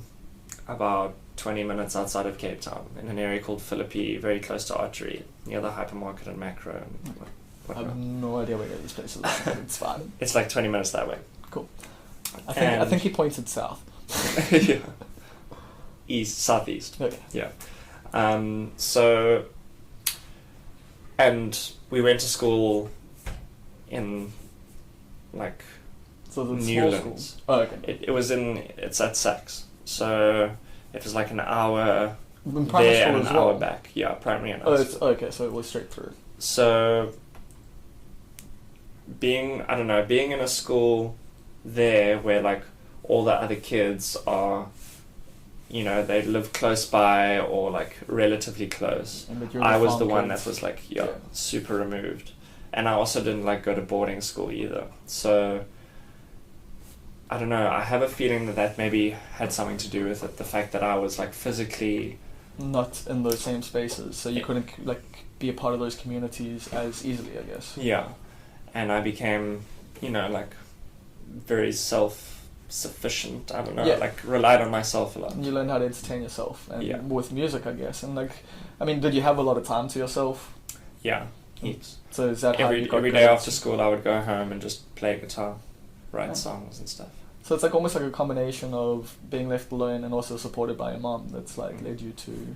about 20 minutes outside of Cape Town in an area called Philippi, very close to Archery, near the hypermarket and Macro and whatnot. I have no idea where these places are, but it's fine. It's like 20 minutes that way. Cool. I think he pointed south. Yeah. Southeast. Okay. Yeah. So, and we went to school in like Newlands. Oh, okay. It's at Saks. So it was like an hour In there and an hour well. back. Yeah, primary and okay, so it was straight through. So being in a school there where like all the other kids are, they live close by or like relatively close. I was the one that was like, super removed. And I also didn't like go to boarding school either. So I don't know, I have a feeling that maybe had something to do with it, the fact that I was like physically not in those same spaces, so you couldn't like be a part of those communities as easily, I guess. Yeah, and I became, you know, like very self-sufficient. I don't know, like relied on myself a lot. And you learned how to entertain yourself, and with music, I guess. And like, I mean, did you have a lot of time to yourself? Yeah, heaps. So is that how you got every day after school? I would go home and just play guitar, write songs and stuff. So it's like almost like a combination of being left alone and also supported by your mom that's like led you to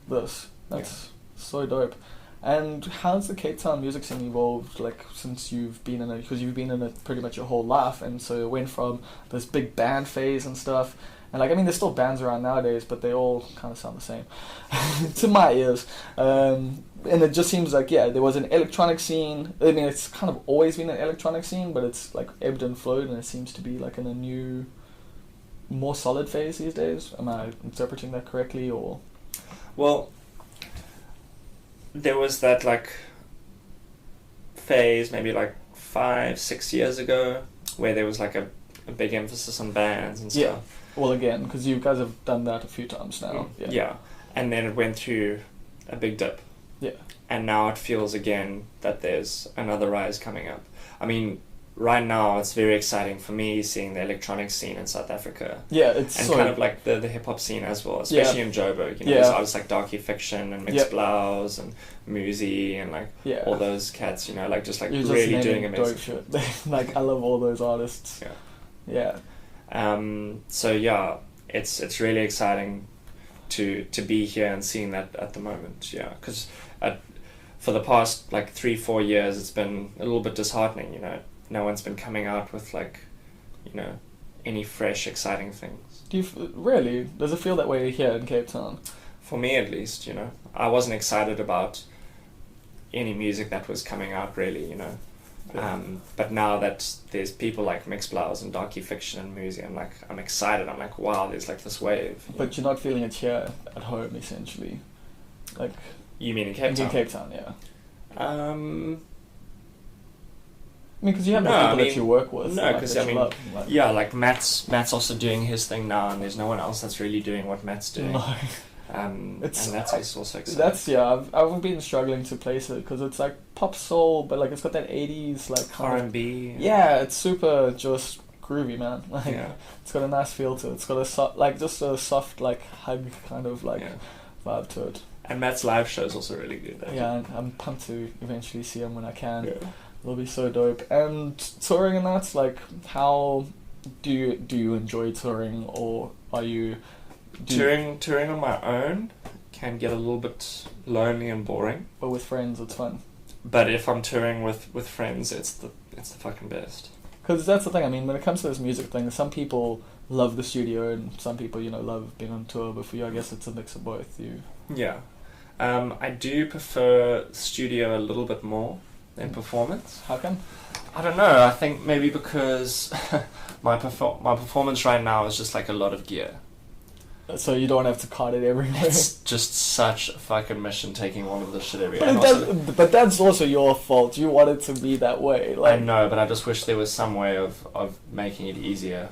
this. That's so dope. And how's the Cape Town music scene evolved, like, since you've been in it? Because you've been in it pretty much your whole life, and so it went from this big band phase and stuff. And like, I mean, there's still bands around nowadays, but they all kind of sound the same to my ears. And it just seems like, there was an electronic scene. I mean, it's kind of always been an electronic scene, but it's like ebbed and flowed, and it seems to be like in a new, more solid phase these days. Am I interpreting that correctly, or? Well, there was that like phase maybe like 5-6 years ago where there was like a big emphasis on bands and stuff. Yeah. Well, again, because you guys have done that a few times now. Yeah. And then it went through a big dip. Yeah. And now it feels again that there's another rise coming up. I mean, right now it's very exciting for me seeing the electronic scene in South Africa. Yeah, it's and so kind of like the hip hop scene as well, especially in Joburg. You know, there's artists like Darky Fiction and Mixed Blouse and Muzi and like all those cats. You know, like just like you're really just doing amazing shit. Like, I love all those artists. Yeah. So yeah, it's really exciting to be here and seeing that at the moment. Yeah, because for the past like 3-4 years, it's been a little bit disheartening. You know, no one's been coming out with like, you know, any fresh, exciting things. Do you really? Does it feel that way here in Cape Town? For me, at least, you know, I wasn't excited about any music that was coming out, really. You know. But now that there's people like Mixed Blouse and Darky Fiction and Muzi, I'm excited. I'm like, wow, there's like this wave. But you're not feeling it here at home, essentially. Like, you mean in Cape Town? In Cape Town, yeah. I mean, because you have people that you work with. No, because like Matt's also doing his thing now, and there's no one else that's really doing what Matt's doing. No. And that's also exciting. I've been struggling to place it because it's like pop soul, but like it's got that 80s like R&B. Yeah, it's super just groovy, man. Like it's got a nice feel to it. It's got a soft like hug kind of like vibe to it. And Matt's live show is also really good. I'm pumped to eventually see him when I can. It'll be so dope. And touring and that's like, how do you enjoy touring, or are you? Touring on my own can get a little bit lonely and boring. But with friends, it's fun. But if I'm touring with friends, it's the fucking best. Because that's the thing. I mean, when it comes to this music thing, some people love the studio, and some people, you know, love being on tour. But for you, I guess it's a mix of both. I do prefer studio a little bit more than performance. How come? I don't know. I think maybe because my performance right now is just like a lot of gear. So you don't have to cart it everywhere. It's just such a fucking mission taking all of this shit everywhere. But that's also your fault. You want it to be that way. Like, I know, but I just wish there was some way of making it easier.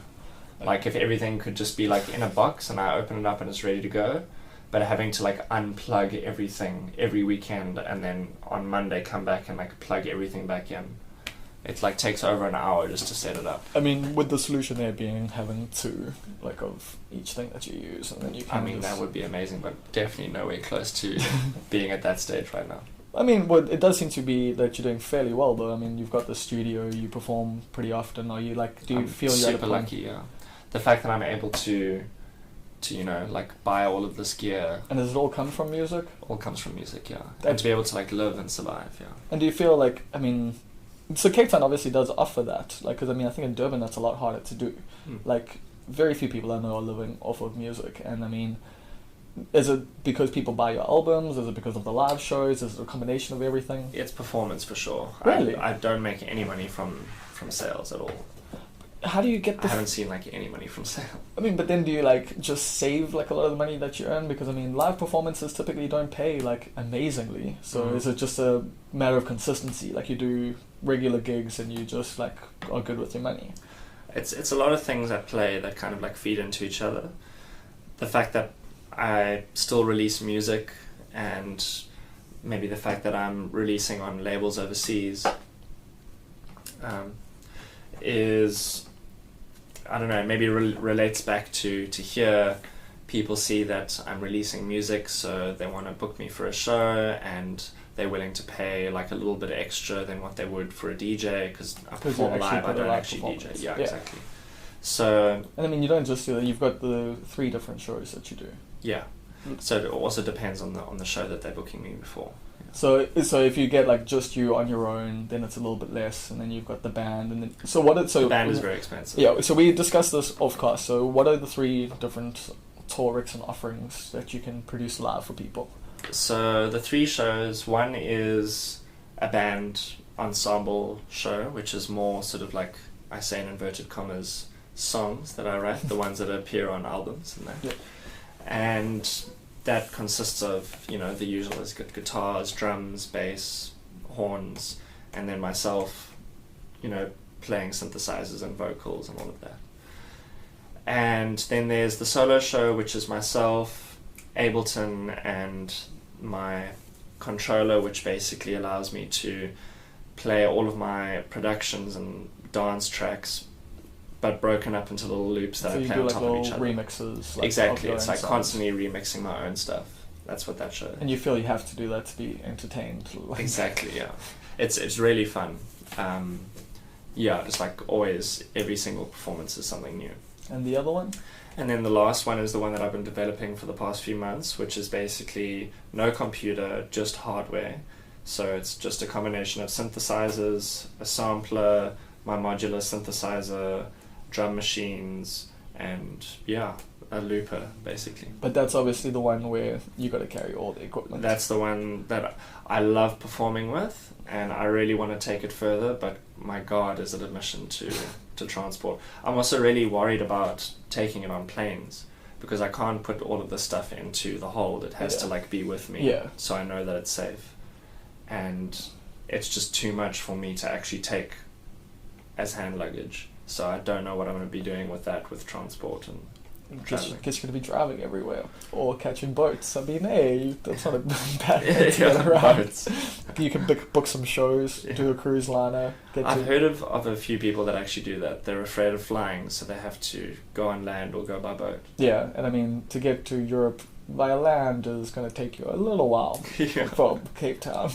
Like if everything could just be like in a box and I open it up and it's ready to go, but having to like unplug everything every weekend and then on Monday come back and like plug everything back in. It like takes over an hour just to set it up. I mean, with the solution there being having two, like, of each thing that you use, and then you can. I mean, that would be amazing, but definitely nowhere close to being at that stage right now. I mean, it does seem to be that you're doing fairly well, though. I mean, you've got the studio, you perform pretty often. Are you like? Do you feel you're super lucky? Yeah, the fact that I'm able to you know, like buy all of this gear. And does it all come from music? All comes from music, yeah. And to be able to like live and survive, yeah. And do you feel like, I mean, so Cape Town obviously does offer that, like, because I mean, I think in Durban that's a lot harder to do. Like, very few people I know are living off of music, and I mean, is it because people buy your albums? Is it because of the live shows? Is it a combination of everything? It's performance for sure. Really? I don't make any money from sales at all. How do you get the... I haven't seen like any money from sales. I mean, but then do you like just save like a lot of the money that you earn? Because I mean, live performances typically don't pay like amazingly. So is it just a matter of consistency? Like you do regular gigs and you just like are good with your money? it's a lot of things at play that kind of like feed into each other. The fact that I still release music, and maybe the fact that I'm releasing on labels overseas, is, I don't know, maybe relates back to here. People see that I'm releasing music, so they want to book me for a show, and they're willing to pay like a little bit extra than what they would for a DJ, because I perform live, I don't actually DJ. Yeah, exactly. So, and I mean, you don't just do that. You've got the 3 different shows that you do. Yeah. So it also depends on the show that they're booking me before. So if you get like just you on your own, then it's a little bit less, and then you've got the band, and then the band is very expensive. Yeah. So we discussed this off cast. So what are the 3 different Thor Rixon offerings that you can produce live for people? So the 3 shows. One is a band ensemble show, which is more sort of like, I say in inverted commas, songs that I write, the ones that appear on albums and that. Yeah. And that consists of, the usual is guitars, drums, bass, horns, and then myself, playing synthesizers and vocals and all of that. And then there's the solo show, which is myself, Ableton, and my controller, which basically allows me to play all of my productions and dance tracks, but broken up into little loops that I play on top of each other. Remixes. Like, exactly, it's like constantly remixing my own stuff. That's what that show is. And you feel you have to do that to be entertained. Exactly, yeah. It's really fun. Just like always, every single performance is something new. And the other one? And then the last one is the one that I've been developing for the past few months, which is basically no computer, just hardware. So it's just a combination of synthesizers, a sampler, my modular synthesizer, drum machines, and a looper basically. But that's obviously the one where you got to carry all the equipment. That's the one that I love performing with, and I really want to take it further, but my God, is it a mission to transport. I'm also really worried about taking it on planes, because I can't put all of this stuff into the hold. It has to like be with me, so I know that it's safe. And it's just too much for me to actually take as hand luggage. So I don't know what I'm going to be doing with that, with transport and guess you're going to be driving everywhere or catching boats. I mean, hey, that's not a bad way to get around. Boats. You can book some shows, do a cruise liner. I've heard of a few people that actually do that. They're afraid of flying, so they have to go on land or go by boat. Yeah, and I mean, to get to Europe via land is going to take you a little while from Cape Town.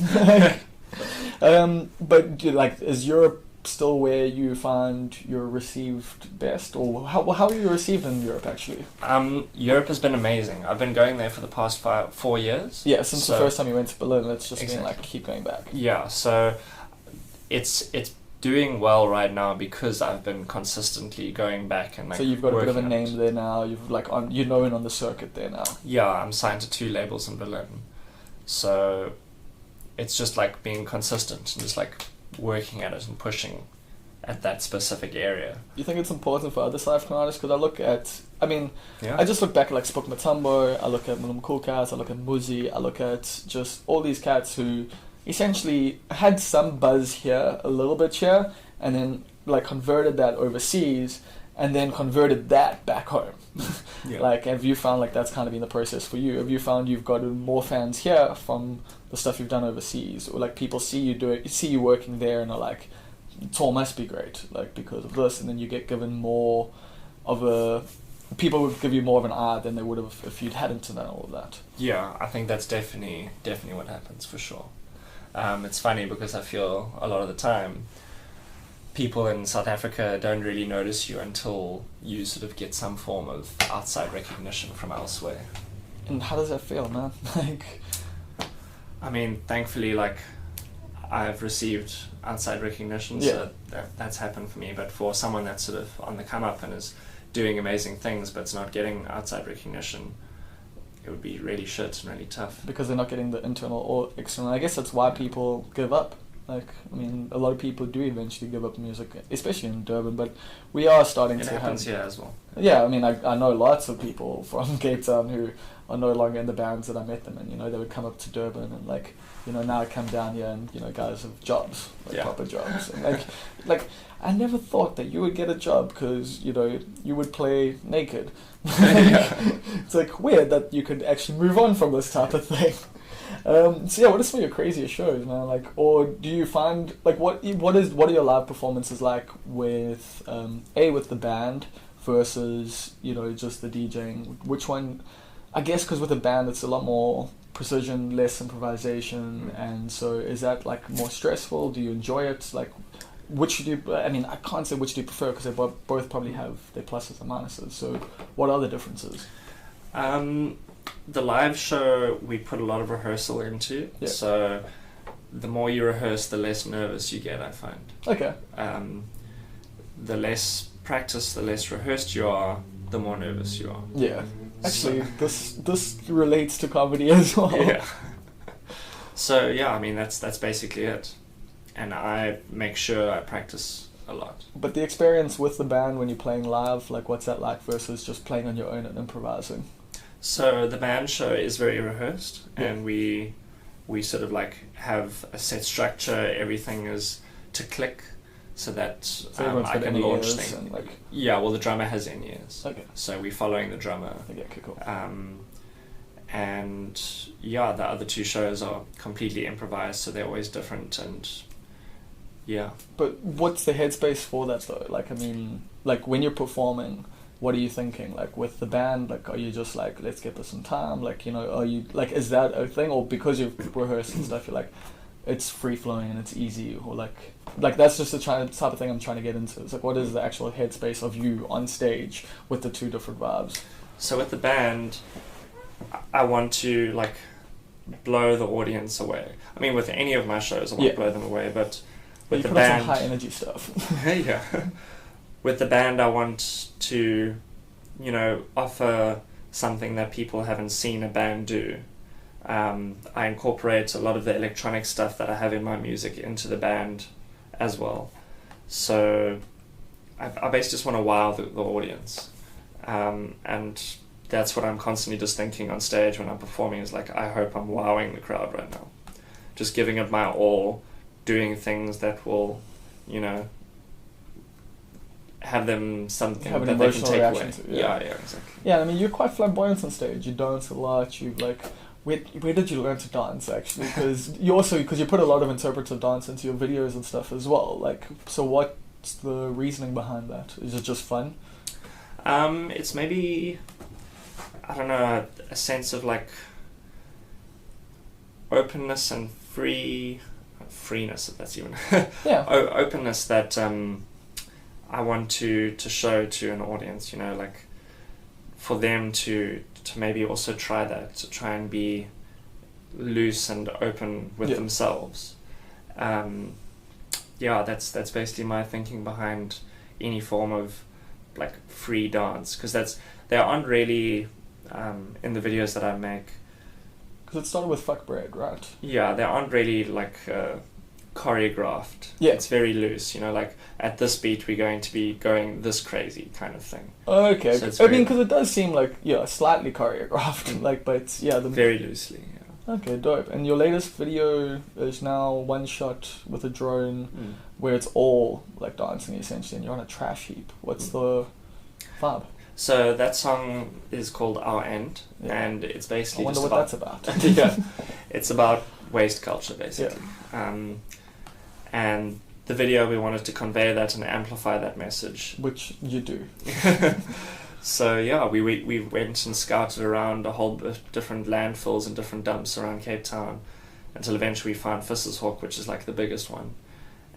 But like, is Europe still where you find you're received best, or how are you received in Europe actually? Europe has been amazing. I've been going there for the past 4 years. Yeah, since the first time you went to Berlin, it's just been like keep going back. Yeah, so it's doing well right now because I've been consistently going back and like. So you've got a bit of a name there now. You've like you're known on the circuit there now. Yeah, I'm signed to 2 labels in Berlin, so it's just like being consistent and just like working at it and pushing at that specific area. Do you think it's important for other South African artists? Because I just look back at like Spook Matambo, I look at Mulum Cool Cats, I look at Muzi, I look at just all these cats who essentially had some buzz here, a little bit here, and then like converted that overseas, and then converted that back home. Like, have you found like that's kind of been the process for you? Have you found you've gotten more fans here from the stuff you've done overseas, or like people see you working there and are like, Thor must be great, like because of this, and then you get given more of people would give you more of an eye than they would have if you hadn't done all of that. Yeah, I think that's definitely what happens for sure. It's funny because I feel a lot of the time people in South Africa don't really notice you until you sort of get some form of outside recognition from elsewhere. And how does that feel, man? Like, I mean, thankfully, like, I've received outside recognition, so that's happened for me. But for someone that's sort of on the come up and is doing amazing things but it's not getting outside recognition, it would be really shit and really tough. Because they're not getting the internal or external. I guess that's why people give up. Like, I mean, a lot of people do eventually give up music, especially in Durban, but we are starting It to happens have... here as well. Yeah, I mean, I know lots of people from Cape Town who are no longer in the bands that I met them in. You know, they would come up to Durban and, like, you know, now I come down here and, you know, guys have jobs, like Yeah. proper jobs. And like, I never thought that you would get a job because, you know, you would play naked. Yeah. It's like weird that you could actually move on from this type of thing. So yeah, what are some of your craziest shows, man? Like, or do you find like what are your live performances like with with the band versus, you know, just the DJing? Which one? I guess because with a band it's a lot more precision, less improvisation, and so is that like more stressful? Do you enjoy it? Like, which do you, I mean, I can't say which do you prefer because they both probably have their pluses and minuses. So what are the differences? The live show we put a lot of rehearsal into, Yeah. so the more you rehearse, the less nervous you get, I find. Okay. The less practice, the less rehearsed you are, the more nervous you are. Yeah. Actually, this relates to comedy as well. Yeah. So yeah, I mean that's basically it, and I make sure I practice a lot. But the experience with the band when you're playing live, like what's that like versus just playing on your own and improvising? So the band show is very rehearsed, Yeah. and we sort of like have a set structure. Everything is to click, so that everyone's I got can in launch ears things. and like... Yeah, well the drummer has in ears, Okay. so we're following the drummer. Okay, cool. And yeah, the other two shows are completely improvised, so they're always different, and yeah. But what's the headspace for that though? Like, I mean, like when you're performing, what are you thinking? Like with the band, like are you just like, let's get this in time? Like, you know, are you like, is that a thing? Or because you've rehearsed and stuff, you're like, it's free flowing and it's easy? Or like that's just the type of thing I'm trying to get into. It's like, what is the actual headspace of you on stage with the two different vibes? So with the band, I want to like blow the audience away. I mean, with any of my shows, I want to blow them away, but with the put band, on some high energy stuff. yeah. With the band, I want to, you know, offer something that people haven't seen a band do. I incorporate a lot of the electronic stuff that I have in my music into the band as well. So I basically just want to wow the audience. And that's what I'm constantly just thinking on stage when I'm performing, is like, I hope I'm wowing the crowd right now. Just giving it my all, doing things that will, you know, have them something Have an that they can emotional take reaction away. to, Yeah, exactly. Yeah, I mean, you're quite flamboyant on stage. You dance a lot. You like, where did you learn to dance actually? Because you put a lot of interpretive dance into your videos and stuff as well. Like, so what's the reasoning behind that? Is it just fun? It's maybe, I don't know, a sense of like openness and freeness, if that's even Yeah. openness that I want to show to an audience, you know, like for them to maybe also try that, to try and be loose and open with themselves. Yeah, that's basically my thinking behind any form of like free dance, because they aren't really in the videos that I make. Because it started with fuck bread, right? Yeah, they aren't really like choreographed. Yeah. It's very loose, you know, like at this beat we're going to be going this crazy kind of thing. Okay. So I mean, because it does seem like, slightly choreographed, like, but it's, very loosely, yeah. Okay, dope. And your latest video is now one shot with a drone where it's all like dancing essentially, and you're on a trash heap. What's the vibe? So that song is called Our End, and it's basically I wonder just what that's about. yeah, it's about waste culture basically. And the video, we wanted to convey that and amplify that message. Which you do. So yeah, we went and scouted around a whole bit of different landfills and different dumps around Cape Town until eventually we found Vissershok, which is like the biggest one.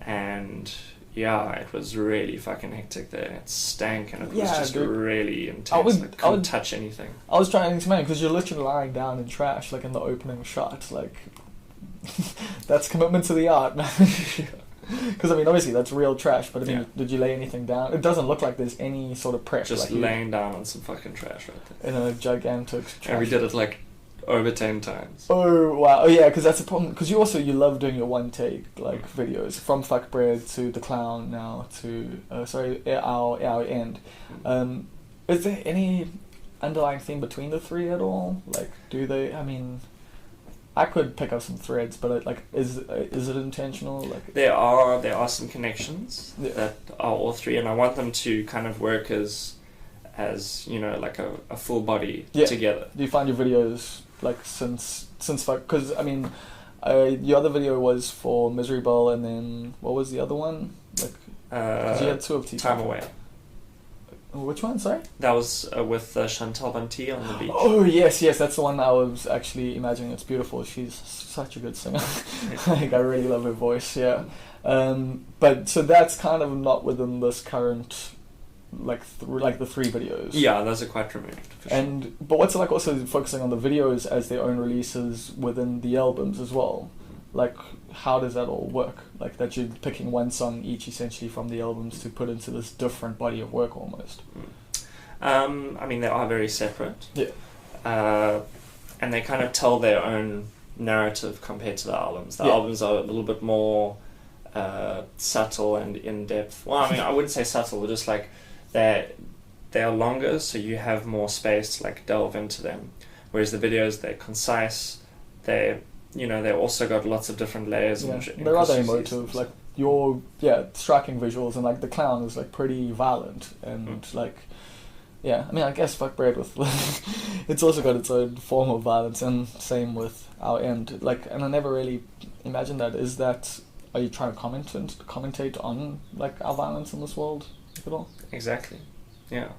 And yeah, it was really fucking hectic there. It stank and it was just really intense. I couldn't touch anything. I was trying to explain, because you're literally lying down in trash, like in the opening shot. Like, that's commitment to the art, man. Because I mean, obviously that's real trash, but I mean, did you lay anything down? It doesn't look like there's any sort of prep. Just like laying down on some fucking trash right there. In a gigantic trash. And we did it like over 10 times. Oh wow! Oh yeah, because that's a problem. Because you love doing your one take like videos from Fuck Bread to the Clown now to our end. Is there any underlying theme between the three at all? Like, do they? I mean, I could pick up some threads, but is it intentional? Like, there are some connections Yeah. that are all three, and I want them to kind of work as like a full body Yeah. together. do you find your videos like since Fuck? Because I mean, the other video was for Misery Ball, and then what was the other one? Like, 'cause you had two of T. Time Away. Which one? Sorry. That was with Chantal Banti on the beach. Oh yes, that's the one I was actually imagining. It's beautiful. She's such a good singer. Like, I really love her voice. Yeah, but so that's kind of not within this current the three videos. Yeah, those are quite removed. For sure. But what's it like also focusing on the videos as their own releases within the albums as well? Like, how does that all work? Like, that you're picking one song each essentially from the albums to put into this different body of work almost. I mean, they are very separate. Yeah. And they kind of tell their own narrative compared to the albums. The Yeah. albums are a little bit more subtle and in-depth. Well, I mean, I wouldn't say subtle, just like they are longer, so you have more space to like delve into them. Whereas the videos, they're concise, they also got lots of different layers. Yeah. and They're rather intricacies. emotive. Like, striking visuals, and like the Clown is like pretty violent and like. Yeah, I mean, I guess Fuck Bread with it's also got its own form of violence, and same with our end. Like, and I never really imagined that. Are you trying to commentate on like our violence in this world at all? Exactly. Yeah.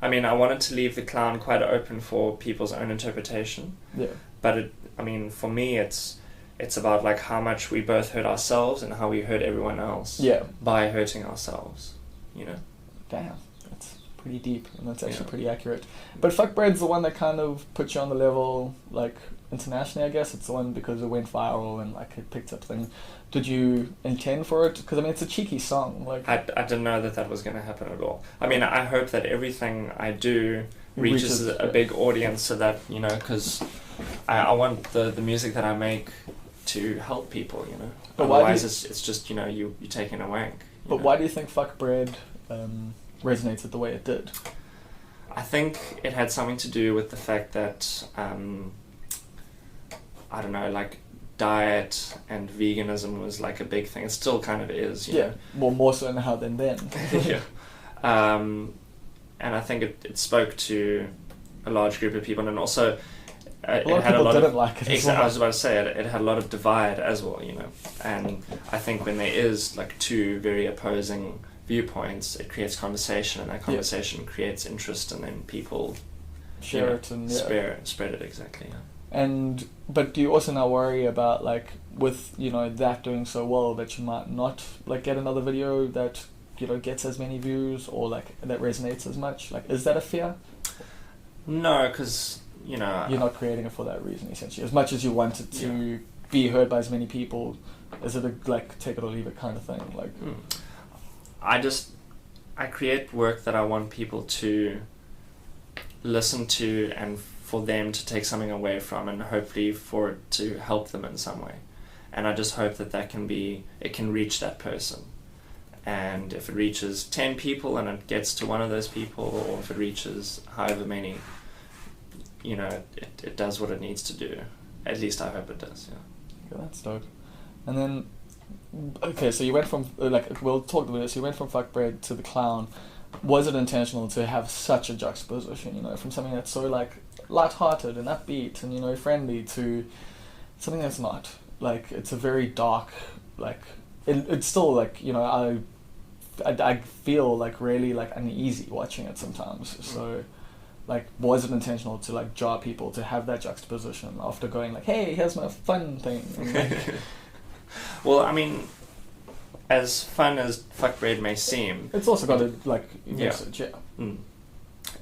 I mean, I wanted to leave the Clown quite open for people's own interpretation. Yeah. But for me, it's about like how much we both hurt ourselves and how we hurt everyone else. Yeah. By hurting ourselves, Damn, that's pretty deep, and that's actually Yeah. pretty accurate. But Fuck Bread's the one that kind of puts you on the level, like, internationally, I guess. It's the one because it went viral and like it picked up things. Did you intend for it? Because I mean, it's a cheeky song. Like, I didn't know that was going to happen at all. I mean, I hope that everything I do reaches a big audience, so that because I want the music that I make to help people. But why Otherwise, it's just you taking a wank. But why do you think Fuck Bread resonated the way it did? I think it had something to do with the fact that I don't know, like diet and veganism was like a big thing. It still kind of is. You know? Well, more so now than then. Yeah. And I think it spoke to a large group of people, and also A lot of people didn't like it as well. I was about to say it had a lot of divide as well, and I think when there is like two very opposing viewpoints, it creates conversation, and that conversation creates interest, and then people share it and spread it, exactly. Yeah. But do you also now worry about like with that doing so well that you might not like get another video that gets as many views or like that resonates as much? Like, is that a fear? No, because you're not creating it for that reason, essentially. As much as you want it to be heard by as many people, is it a like take it or leave it kind of thing? Like, I create work that I want people to listen to and for them to take something away from, and hopefully for it to help them in some way. And I just hope that it can reach that person. And if it reaches 10 people and it gets to one of those people, or if it reaches however many, it does what it needs to do. At least I hope it does, yeah, that's dope. And then, okay, so you went from, we'll talk about this, you went from Fuck Bread to the Clown. Was it intentional to have such a juxtaposition, from something that's so, like, light-hearted and upbeat and, friendly to something that's not? Like, it's a very dark, like, it's still, like, I feel, like, really, like, uneasy watching it sometimes. So, like, was it intentional to, like, jar people to have that juxtaposition after going, like, hey, here's my fun thing? And, like, well, I mean, as fun as Fuck Bread may seem, it's also got a, like, message,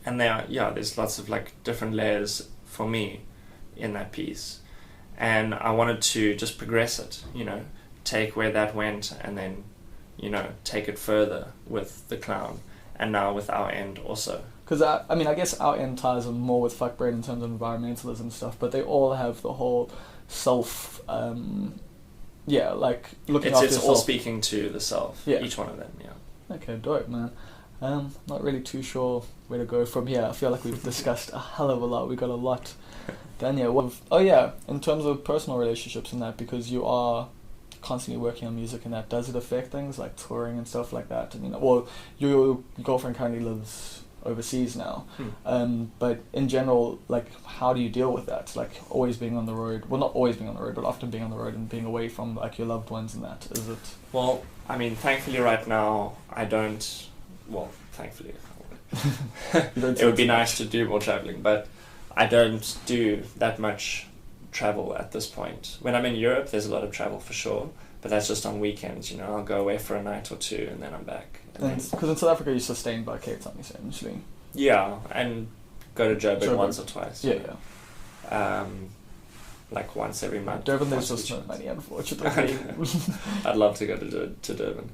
And there's lots of, like, different layers for me in that piece. And I wanted to just progress it, take where that went and then, take it further with the Clown. and now with our end also. Because I mean, I guess our end ties in more with fuck bread in terms of environmentalism and stuff, but they all have the whole self, like looking after It's yourself. all speaking to the self. Yeah. Each one of them. Yeah. Okay, dope, man. Not really too sure where to go from here. I feel like we've discussed a hell of a lot. We got a lot done here. In terms of personal relationships and that, because you are constantly working on music and that, does it affect things like touring and stuff like that? I mean, well, your girlfriend currently lives overseas now, but in general, like, how do you deal with that? Like, always being on the road. Well, not always being on the road, but often being on the road and being away from like your loved ones and that. Is it? Well, I mean, thankfully right now I don't. Well, thankfully, it would be nice to do more traveling, but I don't do that much travel at this point. When I'm in Europe, there's a lot of travel for sure, but that's just on weekends. You know, I'll go away for a night or two and then I'm back. Because in South Africa, you're sustained by Cape Town, essentially. Yeah, and go to Joburg once or twice. Yeah. Like once every month. Durban, there's just no money, unfortunately. I'd love to go to Durban.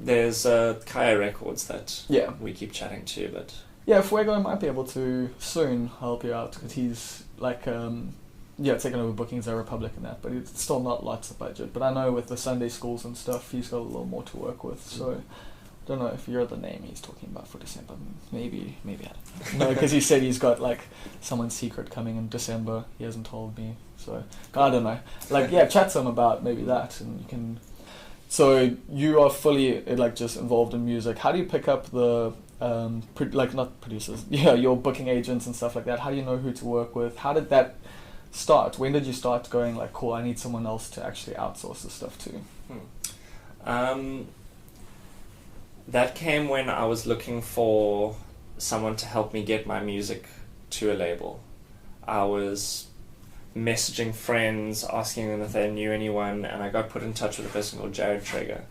There's Kaya Records that we keep chatting to, but... Yeah, Fuego might be able to soon help you out, because he's like, taking over bookings at Republic and that, but it's still not lots of budget. But I know with the Sunday schools and stuff, he's got a little more to work with, so... I don't know if you're the name he's talking about for December. Maybe I don't know. No, because he said he's got like someone secret coming in December. He hasn't told me, so I don't know. Like, chat to him about maybe that, and you can. So you are fully like just involved in music. How do you pick up the not producers? Yeah, your booking agents and stuff like that. How do you know who to work with? How did that start? When did you start going like, cool, I need someone else to actually outsource this stuff to? That came when I was looking for someone to help me get my music to a label. I was messaging friends, asking them if they knew anyone, and I got put in touch with a person called Jared Traeger,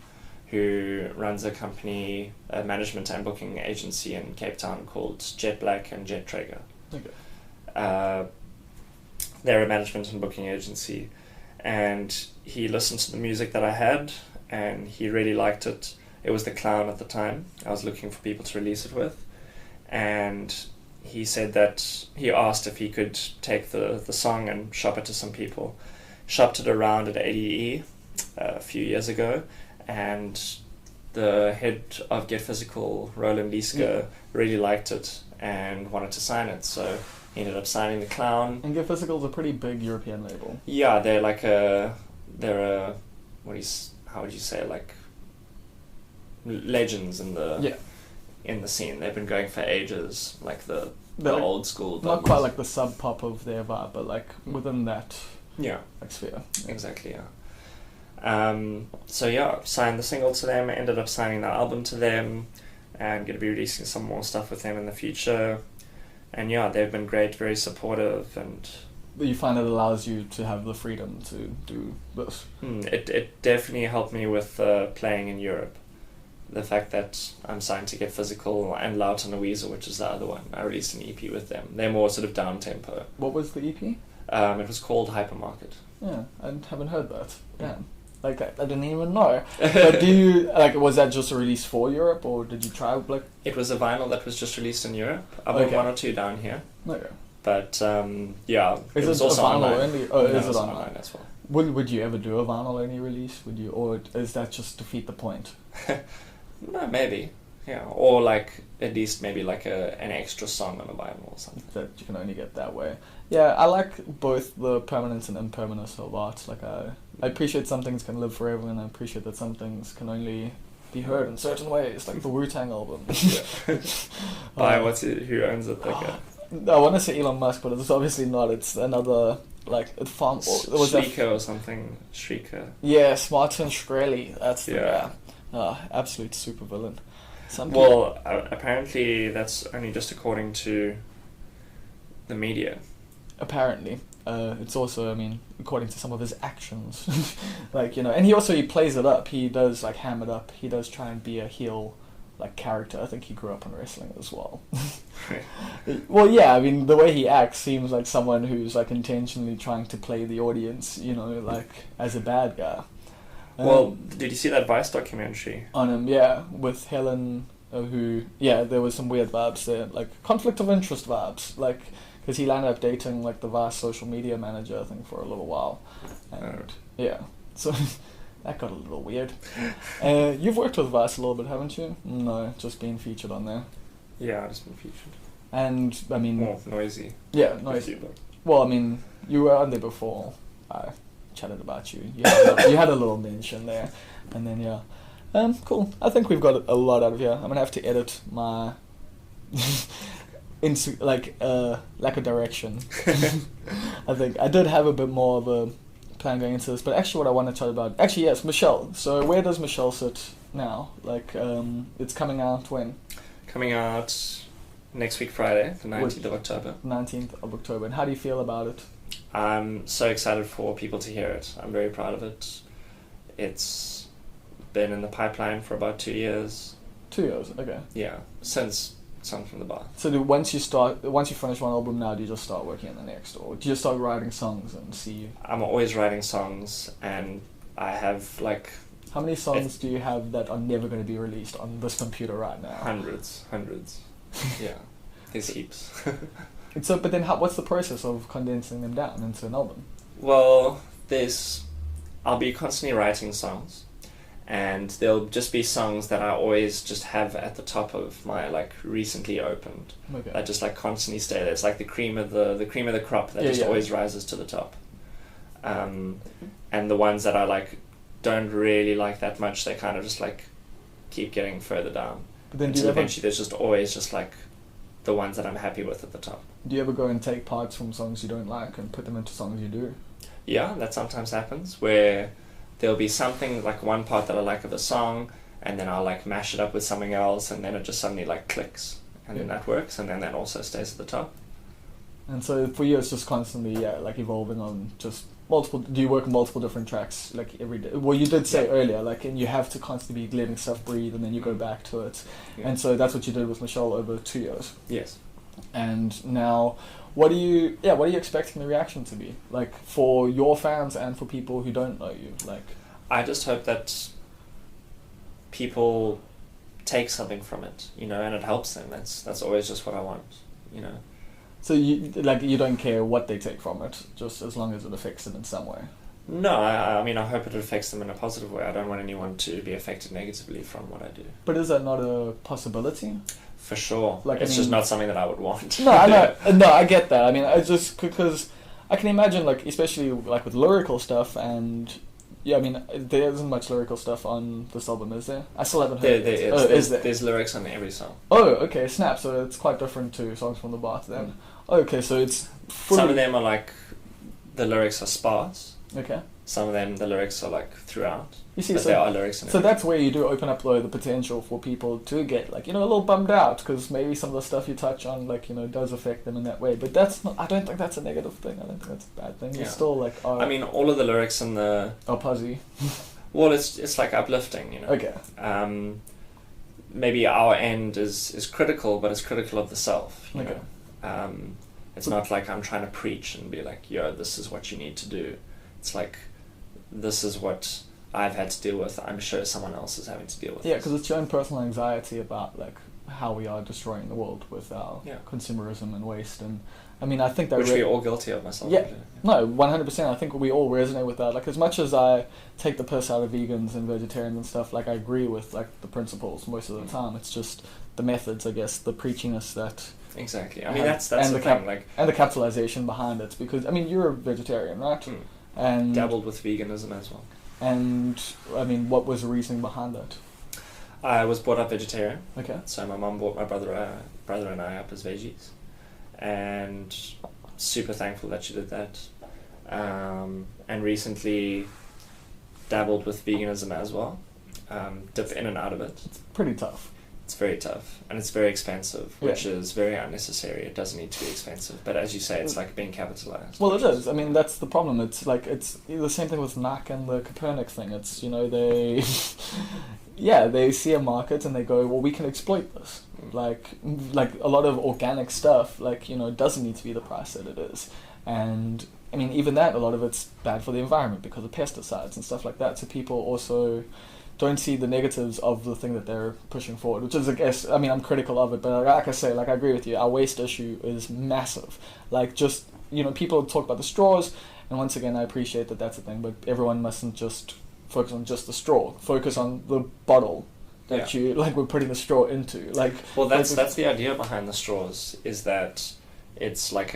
who runs a company, a management and booking agency in Cape Town called Jet Black and Jet Traeger. Okay. They're a management and booking agency, and he listened to the music that I had, and he really liked it. It was The Clown at the time. I was looking for people to release it with. And he said that he asked if he could take the song and shop it to some people. Shopped it around at ADE a few years ago. And the head of Get Physical, Roland Lieske, really liked it and wanted to sign it. So he ended up signing The Clown. And Get Physical is a pretty big European label. Yeah, they're how would you say, like, legends in the scene. They've been going for ages, like the like old school. Not quite like the sub pop of their vibe, but like within that like sphere. Exactly, signed the single to them, ended up signing the album to them, and going to be releasing some more stuff with them in the future. And they've been great, very supportive, and you find it allows you to have the freedom to do this. It definitely helped me with playing in Europe. The fact that I'm signed to Get Physical and Loud and Weasel, which is the other one. I released an EP with them. They're more sort of down-tempo. What was the EP? It was called Hypermarket. Yeah, I haven't heard that. Yeah. Like, I didn't even know. But was that just a release for Europe, or did you try, like... It was a vinyl that was just released in Europe. I've got one or two down here. Okay. But, Is it was it also a vinyl online. only? Oh, is it it online as well? Would you ever do a vinyl only release? Would you, or is that just defeat the point? No, maybe. Yeah, or like at least maybe like an extra song on a vinyl or something. That you can only get that way. Yeah, I like both the permanence and impermanence of art. Like I appreciate some things can live forever, and I appreciate that some things can only be heard in certain ways, like the Wu-Tang album. By who owns it? Like I want to say Elon Musk, but it's obviously not. It's another Shrieker or something. Shrieker. Yes, Martin Shkreli. That's the guy. Absolute supervillain. Apparently that's only just according to the media. Apparently. It's also, according to some of his actions. And he plays it up. He does, ham it up. He does try and be a heel, character. I think he grew up in wrestling as well. Well, yeah, the way he acts seems like someone who's, intentionally trying to play the audience, as a bad guy. Well, did you see that Vice documentary? On him, yeah, with Helen there was some weird vibes there, like conflict of interest vibes, like because he landed up dating like the Vice social media manager, I think, for a little while, and so that got a little weird. You've worked with Vice a little bit, haven't you? No, just been featured on there. Yeah, I've just been featured. And I mean, more noisy. Yeah, noisy. Well, I mean, you were on there before. I chatted about you. You had a little mention there, and then cool. I think we've got a lot out of here. I'm gonna have to edit my lack of direction. I think I did have a bit more of a plan going into this, but actually, what I want to chat about, yes, Michelle. So where does Michelle sit now? Like, it's coming out when? Coming out next week, Friday, the 19th of October. 19th of October. And how do you feel about it? I'm so excited for people to hear it. I'm very proud of it. It's been in the pipeline for about 2 years. 2 years, okay. Yeah, since Song from the Bar. So once you finish one album now, do you just start working on the next? Or do you just start writing songs and see? I'm always writing songs, and I have like... How many songs do you have that are never going to be released on this computer right now? Hundreds. Yeah, there's heaps. So, but then what's the process of condensing them down into an album? Well, I'll be constantly writing songs, and there'll just be songs that I always just have at the top of my like recently opened. Okay. That just like constantly stay there. It's like the cream of the crop that always rises to the top. And the ones that I like don't really like that much, they kind of just like keep getting further down. But then eventually there's just always just like the ones that I'm happy with at the top. Do you ever go and take parts from songs you don't like and put them into songs you do? Yeah, that sometimes happens, where there'll be something like one part that I like of a song, and then I'll like mash it up with something else, and then it just suddenly like clicks, and then that works, and then that also stays at the top. And so for you, it's just constantly like evolving on just multiple. Do you work on multiple different tracks like every day? Well, you did say earlier, like, and you have to constantly be letting stuff breathe, and then you go back to it. Yeah. And so that's what you did with Michelle over 2 years. Yes. And now, what are you expecting the reaction to be like for your fans and for people who don't know you? Like, I just hope that people take something from it, and it helps them. That's always just what I want, So you don't care what they take from it, just as long as it affects them in some way? No, I mean, I hope it affects them in a positive way. I don't want anyone to be affected negatively from what I do. But is that not a possibility? For sure. It's just not something that I would want. No, I know. No, I get that. I mean, I just, because I can imagine, like, especially like with lyrical stuff, and yeah, I mean, there isn't much lyrical stuff on this album, is there? I still haven't heard it. Is there? There's lyrics on every song. Oh, okay, snap. So it's quite different to Songs from the Bar then. Okay, so it's some of them are like, the lyrics are sparse. Okay. Some of them, the lyrics are like throughout. You see, but there are lyrics in it. So that's where you do open up the potential for people to get like, a little bummed out, because maybe some of the stuff you touch on, like, does affect them in that way. But that's not, I don't think that's a negative thing. I don't think that's a bad thing. You're still like, I mean, all of the lyrics in the... Oh, Puzzy. Well, it's like uplifting, Okay. Maybe our end is critical, but it's critical of the self, you know. It's not like I'm trying to preach and be like, yo, this is what you need to do. It's like, this is what I've had to deal with. I'm sure someone else is having to deal with. Yeah, because it's your own personal anxiety about like how we are destroying the world with our consumerism and waste. And I mean, I think that which we're all guilty of, myself. Yeah, no, 100%. I think we all resonate with that. Like, as much as I take the piss out of vegans and vegetarians and stuff, like, I agree with like the principles most of the time. It's just the methods, I guess, the preachiness that. Exactly. I mean, that's the thing. Like, and the capitalization behind it, because I mean, you're a vegetarian, right? And dabbled with veganism as well. And I mean, what was the reasoning behind that? I was brought up vegetarian. Okay. So my mum brought my brother and I up as veggies, and super thankful that she did that. And recently dabbled with veganism as well. Dip in and out of it. It's pretty tough. It's very tough, and it's very expensive, which is very unnecessary. It doesn't need to be expensive, but as you say, it's like being capitalized. Well, it is. I mean, that's the problem. It's like, it's the same thing with NAC and the Copernic thing. It's, they they see a market and they go, well, we can exploit this. Like a lot of organic stuff, like, doesn't need to be the price that it is. And I mean, even that, a lot of it's bad for the environment because of pesticides and stuff like that. So people also don't see the negatives of the thing that they're pushing forward, which is, I guess, I mean, I'm critical of it, but like I say, like I agree with you, our waste issue is massive. Like just, people talk about the straws, and once again, I appreciate that that's a thing, but everyone mustn't just focus on just the straw. Focus on the bottle that we're putting the straw into. Like, well, that's the idea behind the straws, is that it's like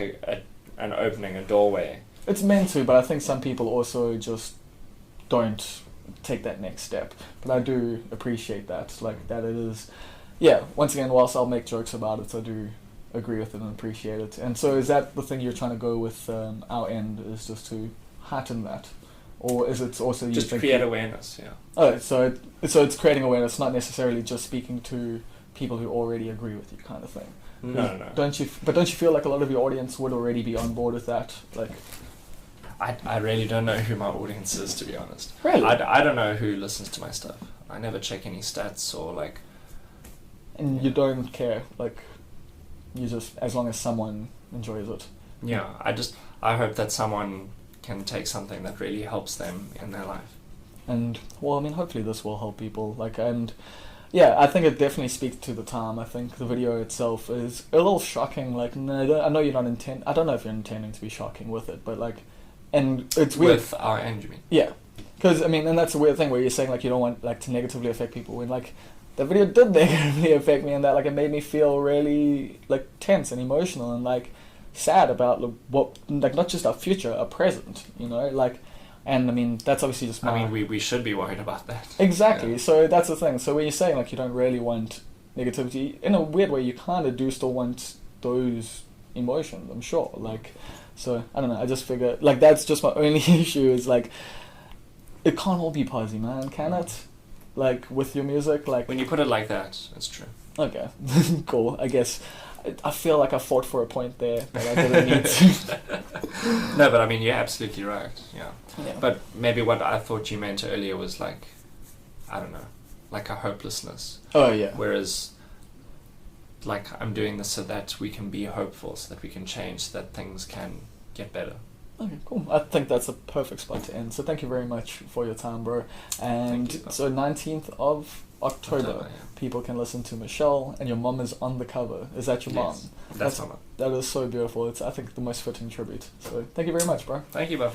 an opening, a doorway. It's meant to, but I think some people also just don't take that next step. But I do appreciate that, like that it is. Yeah, once again, whilst I'll make jokes about it, I do agree with it and appreciate it. And so, is that the thing you're trying to go with our end? Is just to heighten that, or is it also just create awareness? Yeah. Oh, so it's creating awareness, not necessarily just speaking to people who already agree with you, kind of thing. No. Don't you feel like a lot of your audience would already be on board with that? Like, I really don't know who my audience is, to be honest. Really? I don't know who listens to my stuff. I never check any stats or like. And you don't care, like, you just, as long as someone enjoys it. Yeah, I hope that someone can take something that really helps them in their life. And, well, I mean, hopefully this will help people, like, and, yeah, I think it definitely speaks to the time. I think the video itself is a little shocking, like, no, I know you're not I don't know if you're intending to be shocking with it, but, like, and it's weird. With our end, you mean? Yeah, because, I mean, and that's a weird thing where you're saying, like, you don't want, like, to negatively affect people, when, like, the video did negatively affect me in that, like, it made me feel really, like, tense and emotional and, like, sad about, like, what, like, not just our future, our present, like, and, I mean, that's obviously just I mean, we should be worried about that. Exactly, Yeah. So that's the thing. So when you're saying, like, you don't really want negativity, in a weird way, you kind of do still want those emotions, I'm sure, like, so, I don't know, I just figure, like, that's just my only issue, is, like, it can't all be posy, man, can it? Like, with your music, like... When you put it like that, it's true. Okay, cool, I guess. I feel like I fought for a point there, but I didn't need to. No, but I mean, you're absolutely right, yeah. Yeah. But maybe what I thought you meant earlier was like, I don't know, like a hopelessness. Oh, yeah. Whereas, like, I'm doing this so that we can be hopeful, so that we can change, so that things can get better. Okay, cool. I think that's a perfect spot to end. So thank you very much for your time, bro. And Thank you, so 19th of October, yeah. people can listen to Michelle, and your mom is on the cover. Is that your mom? Yes, that's my mom. That is so beautiful. It's, I think, the most fitting tribute. So thank you very much, bro. Thank you, bro.